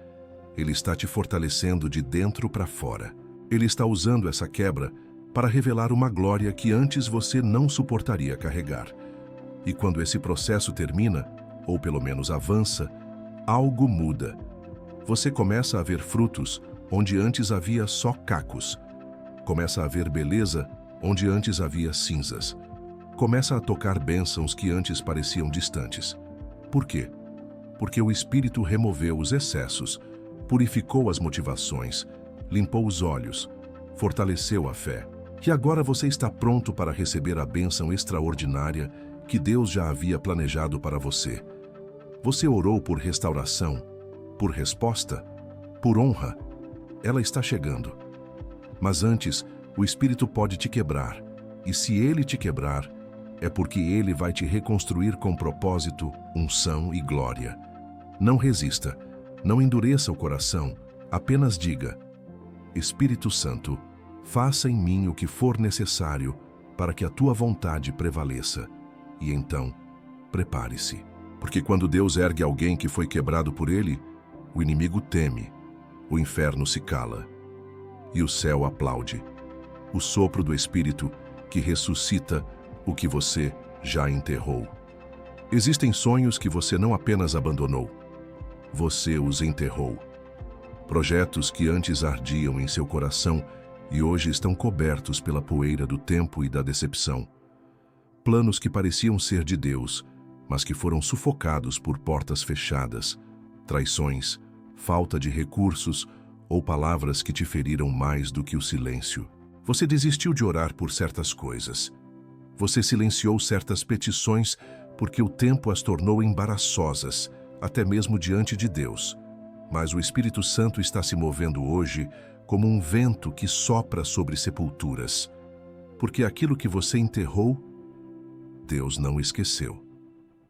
Ele está te fortalecendo de dentro para fora. Ele está usando essa quebra para revelar uma glória que antes você não suportaria carregar. E quando esse processo termina, ou pelo menos avança, algo muda. Você começa a ver frutos onde antes havia só cacos. Começa a ver beleza onde antes havia cinzas. Começa a tocar bênçãos que antes pareciam distantes. Por quê? Porque o Espírito removeu os excessos, purificou as motivações, limpou os olhos, fortaleceu a fé. E agora você está pronto para receber a bênção extraordinária que Deus já havia planejado para você. Você orou por restauração, por resposta, por honra. Ela está chegando. Mas antes, o Espírito pode te quebrar. E se ele te quebrar, é porque ele vai te reconstruir com propósito, unção e glória. Não resista, não endureça o coração, apenas diga: Espírito Santo, faça em mim o que for necessário para que a tua vontade prevaleça. E então, prepare-se. Porque quando Deus ergue alguém que foi quebrado por ele, o inimigo teme, o inferno se cala e o céu aplaude. O sopro do Espírito que ressuscita o que você já enterrou. Existem sonhos que você não apenas abandonou, você os enterrou. Projetos que antes ardiam em seu coração e hoje estão cobertos pela poeira do tempo e da decepção. Planos que pareciam ser de Deus, mas que foram sufocados por portas fechadas, traições, falta de recursos ou palavras que te feriram mais do que o silêncio. Você desistiu de orar por certas coisas. Você silenciou certas petições porque o tempo as tornou embaraçosas, até mesmo diante de Deus. Mas o Espírito Santo está se movendo hoje como um vento que sopra sobre sepulturas. Porque aquilo que você enterrou, Deus não esqueceu.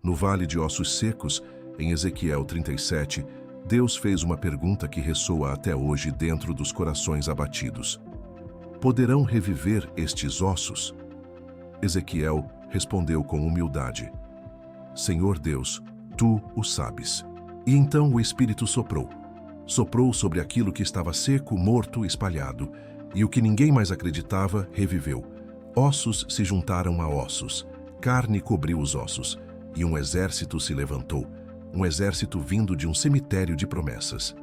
No Vale de Ossos Secos, em Ezequiel 37, Deus fez uma pergunta que ressoa até hoje dentro dos corações abatidos. Poderão reviver estes ossos? Ezequiel respondeu com humildade: Senhor Deus, tu o sabes. E então o Espírito soprou. Soprou sobre aquilo que estava seco, morto, espalhado, e o que ninguém mais acreditava reviveu. Ossos se juntaram a ossos, carne cobriu os ossos, e um exército se levantou, um exército vindo de um cemitério de promessas.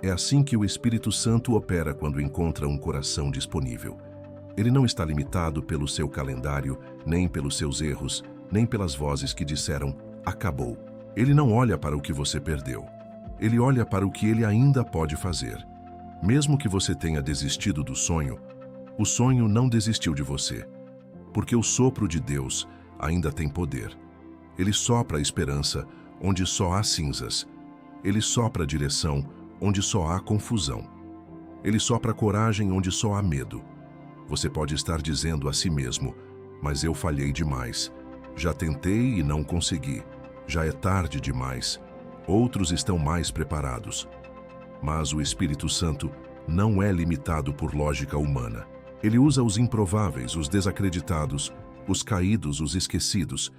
É assim que o Espírito Santo opera quando encontra um coração disponível. Ele não está limitado pelo seu calendário, nem pelos seus erros, nem pelas vozes que disseram, acabou. Ele não olha para o que você perdeu. Ele olha para o que ele ainda pode fazer. Mesmo que você tenha desistido do sonho, o sonho não desistiu de você, porque o sopro de Deus ainda tem poder. Ele sopra a esperança onde só há cinzas. Ele sopra a direção onde só há confusão. Ele sopra a coragem onde só há medo. Você pode estar dizendo a si mesmo, mas eu falhei demais. Já tentei e não consegui. Já é tarde demais. Outros estão mais preparados. Mas o Espírito Santo não é limitado por lógica humana. Ele usa os improváveis, os desacreditados, os caídos, os esquecidos.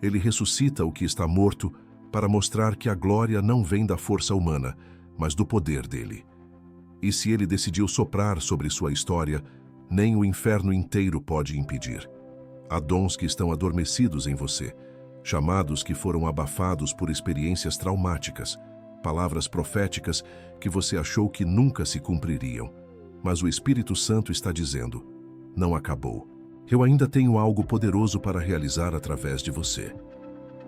Ele ressuscita o que está morto para mostrar que a glória não vem da força humana, mas do poder dele. E se ele decidiu soprar sobre sua história, nem o inferno inteiro pode impedir. Há dons que estão adormecidos em você, chamados que foram abafados por experiências traumáticas, palavras proféticas que você achou que nunca se cumpririam. Mas o Espírito Santo está dizendo, não acabou. Eu ainda tenho algo poderoso para realizar através de você.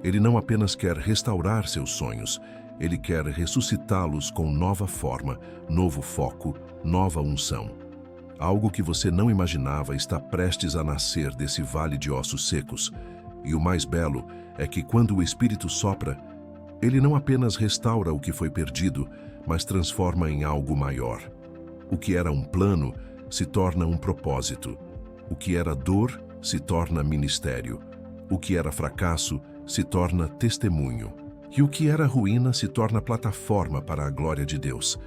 Ele não apenas quer restaurar seus sonhos, ele quer ressuscitá-los com nova forma, novo foco, nova unção. Algo que você não imaginava está prestes a nascer desse vale de ossos secos. E o mais belo é que quando o Espírito sopra, ele não apenas restaura o que foi perdido, mas transforma em algo maior. O que era um plano se torna um propósito. O que era dor se torna ministério. O que era fracasso se torna testemunho. E o que era ruína se torna plataforma para a glória de Deus.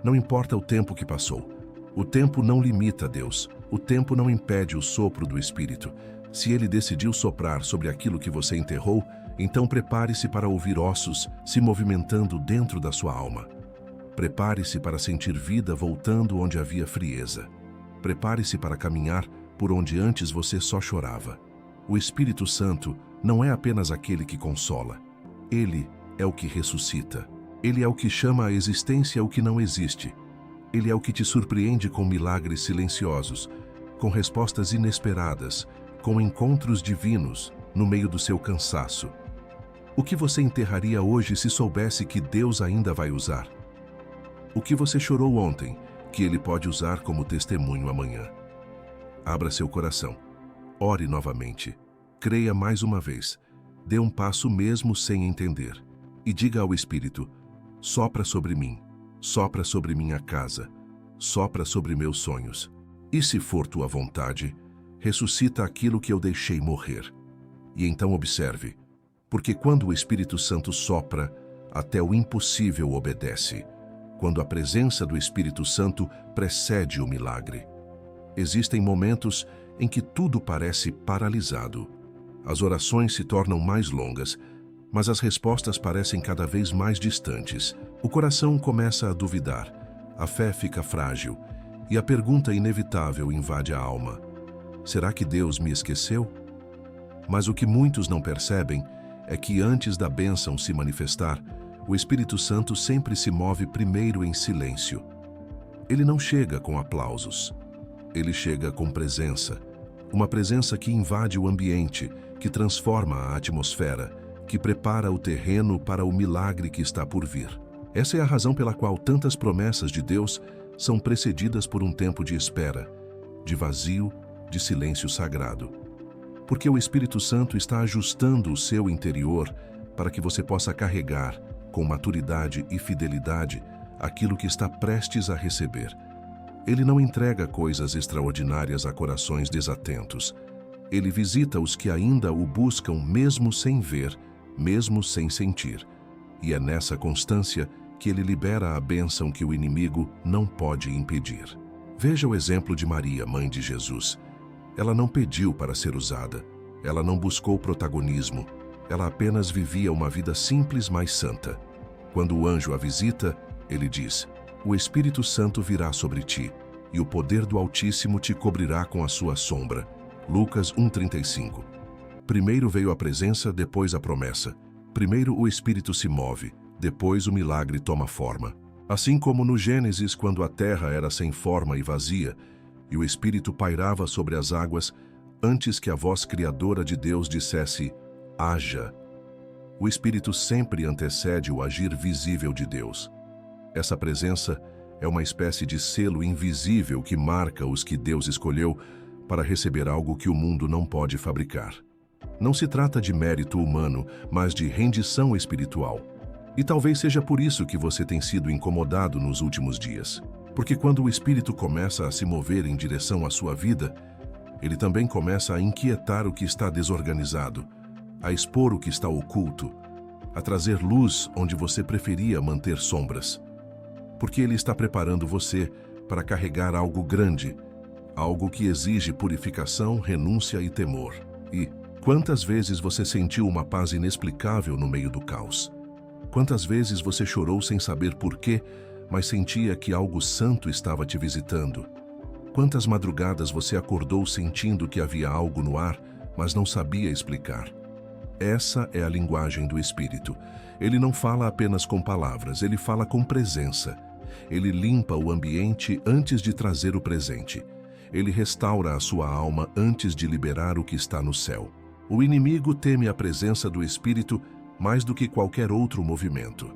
Não importa o tempo que passou. O tempo não limita Deus. O tempo não impede o sopro do Espírito. Se ele decidiu soprar sobre aquilo que você enterrou, então prepare-se para ouvir ossos se movimentando dentro da sua alma. Prepare-se para sentir vida voltando onde havia frieza. Prepare-se para caminhar por onde antes você só chorava. O Espírito Santo não é apenas aquele que consola. Ele é o que ressuscita. Ele é o que chama à existência o que não existe. Ele é o que te surpreende com milagres silenciosos, com respostas inesperadas, com encontros divinos no meio do seu cansaço. O que você enterraria hoje se soubesse que Deus ainda vai usar? O que você chorou ontem, que Ele pode usar como testemunho amanhã? Abra seu coração. Ore novamente. Creia mais uma vez. Dê um passo mesmo sem entender. E diga ao Espírito: sopra sobre mim, sopra sobre minha casa, sopra sobre meus sonhos. E se for tua vontade, ressuscita aquilo que eu deixei morrer. E então observe, porque quando o Espírito Santo sopra, até o impossível obedece. Quando a presença do Espírito Santo precede o milagre. Existem momentos em que tudo parece paralisado. As orações se tornam mais longas, mas as respostas parecem cada vez mais distantes. O coração começa a duvidar, a fé fica frágil e a pergunta inevitável invade a alma: será que Deus me esqueceu? Mas o que muitos não percebem é que antes da bênção se manifestar, o Espírito Santo sempre se move primeiro em silêncio. Ele não chega com aplausos. Ele chega com presença. Uma presença que invade o ambiente, que transforma a atmosfera, que prepara o terreno para o milagre que está por vir. Essa é a razão pela qual tantas promessas de Deus são precedidas por um tempo de espera, de vazio, de silêncio sagrado. Porque o Espírito Santo está ajustando o seu interior para que você possa carregar, com maturidade e fidelidade, aquilo que está prestes a receber. Ele não entrega coisas extraordinárias a corações desatentos. Ele visita os que ainda o buscam mesmo sem ver, mesmo sem sentir. E é nessa constância que ele libera a bênção que o inimigo não pode impedir. Veja o exemplo de Maria, mãe de Jesus. Ela não pediu para ser usada. Ela não buscou protagonismo. Ela apenas vivia uma vida simples, mas santa. Quando o anjo a visita, ele diz: o Espírito Santo virá sobre ti, e o poder do Altíssimo te cobrirá com a sua sombra. Lucas 1:35. Primeiro veio a presença, depois a promessa. Primeiro o Espírito se move, depois o milagre toma forma. Assim como no Gênesis, quando a terra era sem forma e vazia, e o Espírito pairava sobre as águas, antes que a voz criadora de Deus dissesse: haja. O Espírito sempre antecede o agir visível de Deus. Essa presença é uma espécie de selo invisível que marca os que Deus escolheu para receber algo que o mundo não pode fabricar. Não se trata de mérito humano, mas de rendição espiritual. E talvez seja por isso que você tem sido incomodado nos últimos dias. Porque quando o Espírito começa a se mover em direção à sua vida, ele também começa a inquietar o que está desorganizado, a expor o que está oculto, a trazer luz onde você preferia manter sombras. Porque ele está preparando você para carregar algo grande, algo que exige purificação, renúncia e temor. E quantas vezes você sentiu uma paz inexplicável no meio do caos? Quantas vezes você chorou sem saber porquê, mas sentia que algo santo estava te visitando? Quantas madrugadas você acordou sentindo que havia algo no ar, mas não sabia explicar? Essa é a linguagem do Espírito. Ele não fala apenas com palavras, ele fala com presença. Ele limpa o ambiente antes de trazer o presente. Ele restaura a sua alma antes de liberar o que está no céu. O inimigo teme a presença do Espírito mais do que qualquer outro movimento.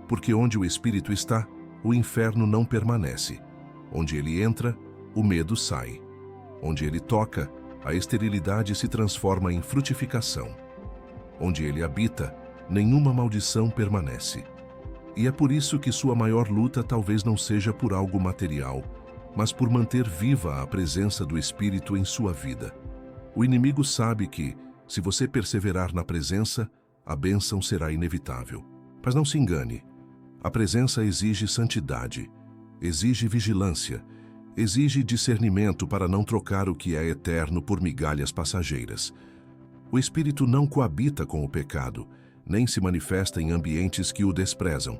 Porque onde o Espírito está, o inferno não permanece. Onde ele entra, o medo sai. Onde ele toca, a esterilidade se transforma em frutificação. Onde ele habita, nenhuma maldição permanece. E é por isso que sua maior luta talvez não seja por algo material, mas por manter viva a presença do Espírito em sua vida. O inimigo sabe que, se você perseverar na presença, a bênção será inevitável. Mas não se engane. A presença exige santidade, exige vigilância, exige discernimento para não trocar o que é eterno por migalhas passageiras. O Espírito não coabita com o pecado, nem se manifesta em ambientes que o desprezam.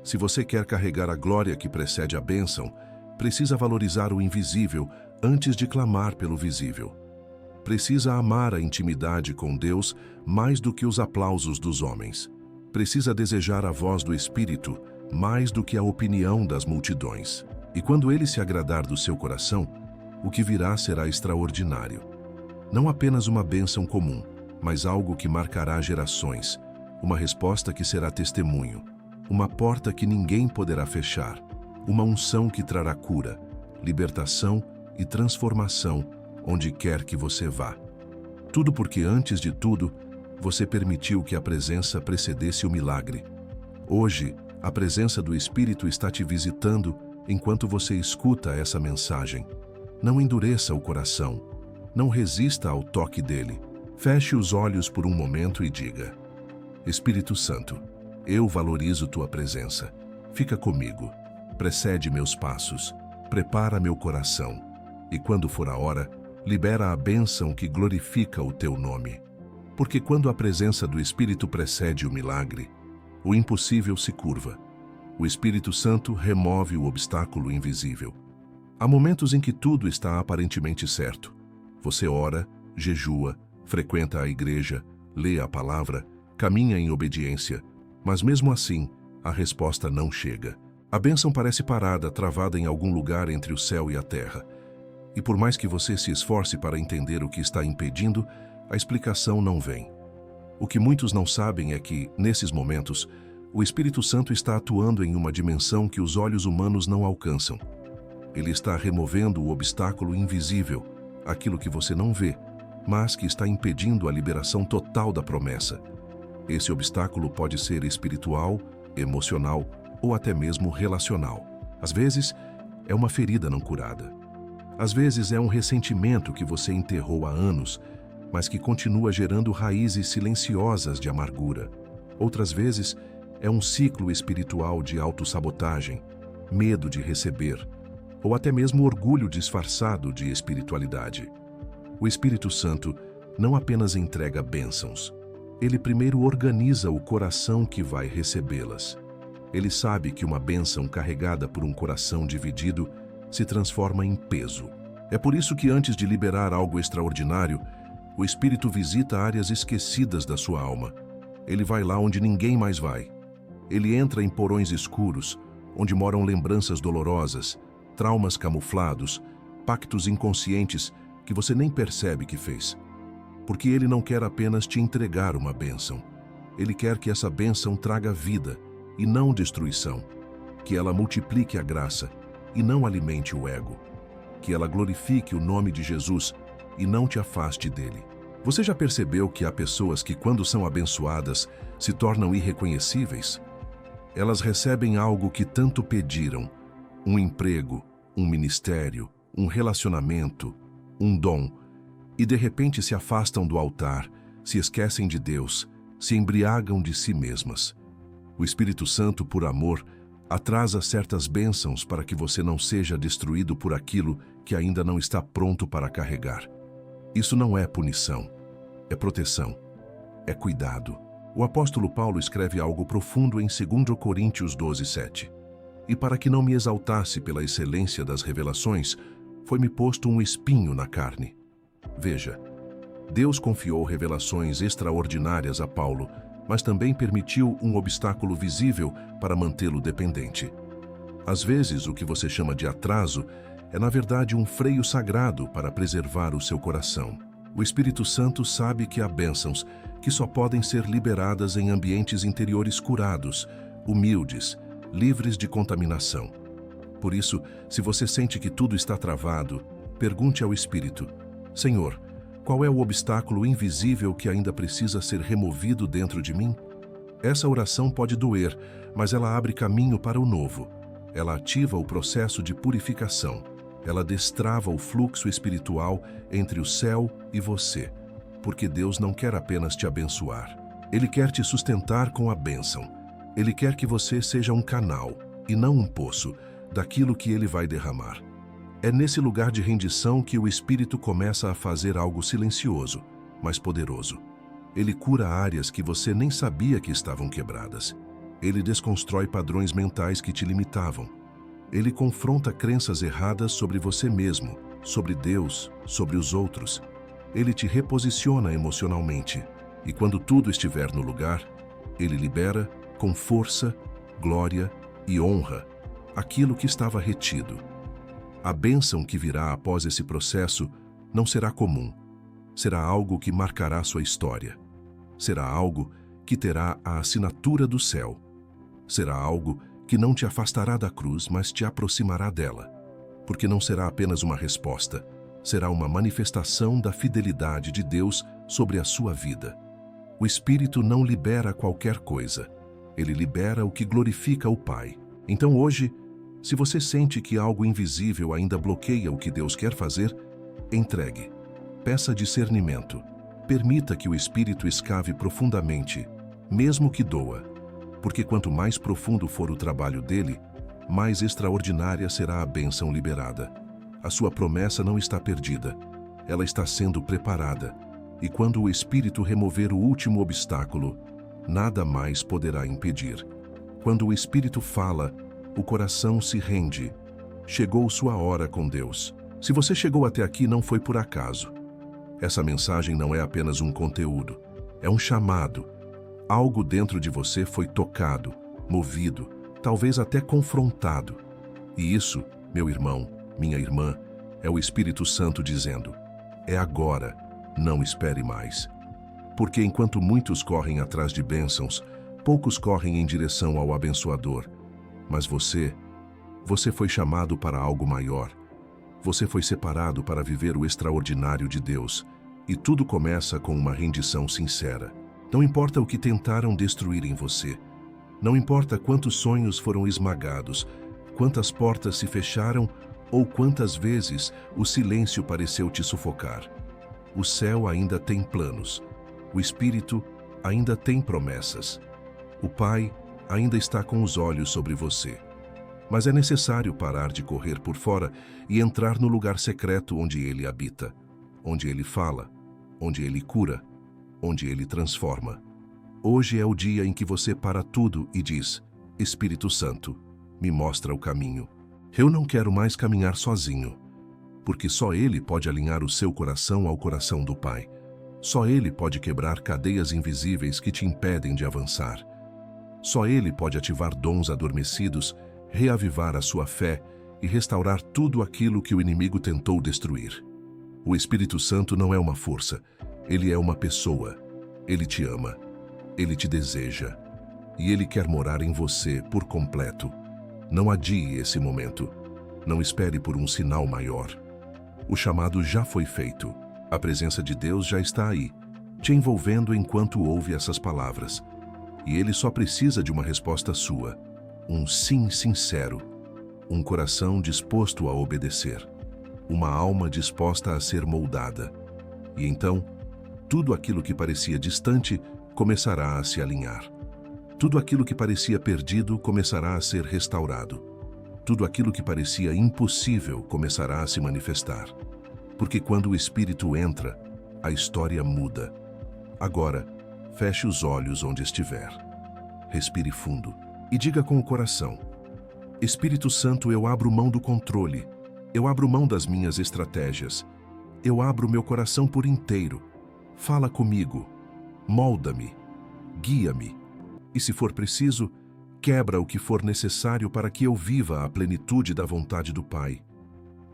Se você quer carregar a glória que precede a bênção, precisa valorizar o invisível antes de clamar pelo visível. Precisa amar a intimidade com Deus mais do que os aplausos dos homens. precisa desejar a voz do Espírito mais do que a opinião das multidões. E quando ele se agradar do seu coração, o que virá será extraordinário. Não apenas uma bênção comum, mas algo que marcará gerações, uma resposta que será testemunho, uma porta que ninguém poderá fechar, uma unção que trará cura, libertação e transformação onde quer que você vá. Tudo porque, antes de tudo, você permitiu que a presença precedesse o milagre. Hoje, a presença do Espírito está te visitando enquanto você escuta essa mensagem. Não endureça o coração. Não resista ao toque dele. Feche os olhos por um momento e diga: Espírito Santo, eu valorizo tua presença. Fica comigo. Precede meus passos. Prepara meu coração. E quando for a hora, libera a bênção que glorifica o teu nome. Porque quando a presença do Espírito precede o milagre, o impossível se curva. O Espírito Santo remove o obstáculo invisível. Há momentos em que tudo está aparentemente certo. Você ora, jejua, frequenta a igreja, lê a palavra, caminha em obediência, mas mesmo assim, a resposta não chega. A bênção parece parada, travada em algum lugar entre o céu e a terra. E por mais que você se esforce para entender o que está impedindo, a explicação não vem. O que muitos não sabem é que, nesses momentos, o Espírito Santo está atuando em uma dimensão que os olhos humanos não alcançam. Ele está removendo o obstáculo invisível, aquilo que você não vê, mas que está impedindo a liberação total da promessa. Esse obstáculo pode ser espiritual, emocional ou até mesmo relacional. Às vezes, é uma ferida não curada. Às vezes, é um ressentimento que você enterrou há anos, mas que continua gerando raízes silenciosas de amargura. Outras vezes, é um ciclo espiritual de autossabotagem, medo de receber, ou até mesmo orgulho disfarçado de espiritualidade. O Espírito Santo não apenas entrega bênçãos, ele primeiro organiza o coração que vai recebê-las. Ele sabe que uma bênção carregada por um coração dividido se transforma em peso. É por isso que, antes de liberar algo extraordinário, o Espírito visita áreas esquecidas da sua alma. Ele vai lá onde ninguém mais vai. Ele entra em porões escuros, onde moram lembranças dolorosas, traumas camuflados, pactos inconscientes que você nem percebe que fez. Porque ele não quer apenas te entregar uma bênção. Ele quer que essa bênção traga vida e não destruição. Que ela multiplique a graça e não alimente o ego. Que ela glorifique o nome de Jesus e não te afaste dele. Você já percebeu que há pessoas que, quando são abençoadas, se tornam irreconhecíveis? Elas recebem algo que tanto pediram: um emprego, um ministério, um relacionamento, um dom, e de repente se afastam do altar, se esquecem de Deus, se embriagam de si mesmas. O Espírito Santo, por amor, atrasa certas bênçãos para que você não seja destruído por aquilo que ainda não está pronto para carregar. Isso não é punição, é proteção, é cuidado. O apóstolo Paulo escreve algo profundo em 2 Coríntios 12:7. E para que não me exaltasse pela excelência das revelações, foi-me posto um espinho na carne. Veja, Deus confiou revelações extraordinárias a Paulo, mas também permitiu um obstáculo visível para mantê-lo dependente. Às vezes, o que você chama de atraso é, na verdade, um freio sagrado para preservar o seu coração. O Espírito Santo sabe que há bênçãos que só podem ser liberadas em ambientes interiores curados, humildes, livres de contaminação. Por isso, se você sente que tudo está travado, pergunte ao Espírito: Senhor, qual é o obstáculo invisível que ainda precisa ser removido dentro de mim? Essa oração pode doer, mas ela abre caminho para o novo. Ela ativa o processo de purificação. Ela destrava o fluxo espiritual entre o céu e você. Porque Deus não quer apenas te abençoar. Ele quer te sustentar com a bênção. Ele quer que você seja um canal, e não um poço, daquilo que Ele vai derramar. É nesse lugar de rendição que o Espírito começa a fazer algo silencioso, mas poderoso. Ele cura áreas que você nem sabia que estavam quebradas. Ele desconstrói padrões mentais que te limitavam. Ele confronta crenças erradas sobre você mesmo, sobre Deus, sobre os outros. Ele te reposiciona emocionalmente. E quando tudo estiver no lugar, Ele libera, com força, glória e honra, aquilo que estava retido. A bênção que virá após esse processo não será comum. Será algo que marcará sua história. Será algo que terá a assinatura do céu. Será algo que não te afastará da cruz, mas te aproximará dela. Porque não será apenas uma resposta, será uma manifestação da fidelidade de Deus sobre a sua vida. O Espírito não libera qualquer coisa. Ele libera o que glorifica o Pai. Então hoje, se você sente que algo invisível ainda bloqueia o que Deus quer fazer, entregue. Peça discernimento. Permita que o Espírito escave profundamente, mesmo que doa. Porque quanto mais profundo for o trabalho dele, mais extraordinária será a bênção liberada. A sua promessa não está perdida. Ela está sendo preparada. E quando o Espírito remover o último obstáculo, nada mais poderá impedir. Quando o Espírito fala, o coração se rende. Chegou sua hora com Deus. Se você chegou até aqui, não foi por acaso. Essa mensagem não é apenas um conteúdo. É um chamado. Algo dentro de você foi tocado, movido, talvez até confrontado. E isso, meu irmão, minha irmã, é o Espírito Santo dizendo: é agora, não espere mais. Porque enquanto muitos correm atrás de bênçãos, poucos correm em direção ao abençoador. Mas você foi chamado para algo maior. Você foi separado para viver o extraordinário de Deus. E tudo começa com uma rendição sincera. Não importa o que tentaram destruir em você. Não importa quantos sonhos foram esmagados, quantas portas se fecharam ou quantas vezes o silêncio pareceu te sufocar. O céu ainda tem planos. O Espírito ainda tem promessas. O Pai ainda está com os olhos sobre você. Mas é necessário parar de correr por fora e entrar no lugar secreto onde Ele habita, onde Ele fala, onde Ele cura, onde Ele transforma. Hoje é o dia em que você para tudo e diz: Espírito Santo, me mostra o caminho. Eu não quero mais caminhar sozinho, porque só Ele pode alinhar o seu coração ao coração do Pai. Só Ele pode quebrar cadeias invisíveis que te impedem de avançar. Só Ele pode ativar dons adormecidos, reavivar a sua fé e restaurar tudo aquilo que o inimigo tentou destruir. O Espírito Santo não é uma força, Ele é uma pessoa. Ele te ama, Ele te deseja e Ele quer morar em você por completo. Não adie esse momento. Não espere por um sinal maior. O chamado já foi feito. A presença de Deus já está aí, te envolvendo enquanto ouve essas palavras. E Ele só precisa de uma resposta sua. Um sim sincero. Um coração disposto a obedecer. Uma alma disposta a ser moldada. E então, tudo aquilo que parecia distante começará a se alinhar. Tudo aquilo que parecia perdido começará a ser restaurado. Tudo aquilo que parecia impossível começará a se manifestar. Porque quando o Espírito entra, a história muda. Agora, feche os olhos onde estiver. Respire fundo e diga com o coração: Espírito Santo, eu abro mão do controle. Eu abro mão das minhas estratégias. Eu abro meu coração por inteiro. Fala comigo. Molda-me. Guia-me. E se for preciso, quebra o que for necessário para que eu viva a plenitude da vontade do Pai.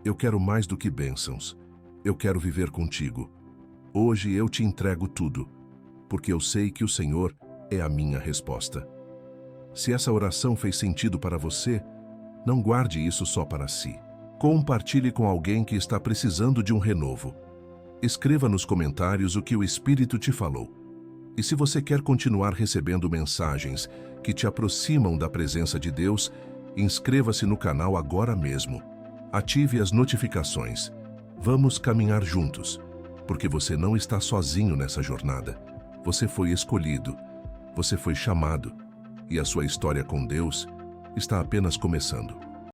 Eu quero mais do que bênçãos. Eu quero viver contigo. Hoje eu te entrego tudo, porque eu sei que o Senhor é a minha resposta. Se essa oração fez sentido para você, não guarde isso só para si. Compartilhe com alguém que está precisando de um renovo. Escreva nos comentários o que o Espírito te falou. E se você quer continuar recebendo mensagens que te aproximam da presença de Deus, inscreva-se no canal agora mesmo. Ative as notificações. Vamos caminhar juntos, porque você não está sozinho nessa jornada. Você foi escolhido, você foi chamado, e a sua história com Deus está apenas começando.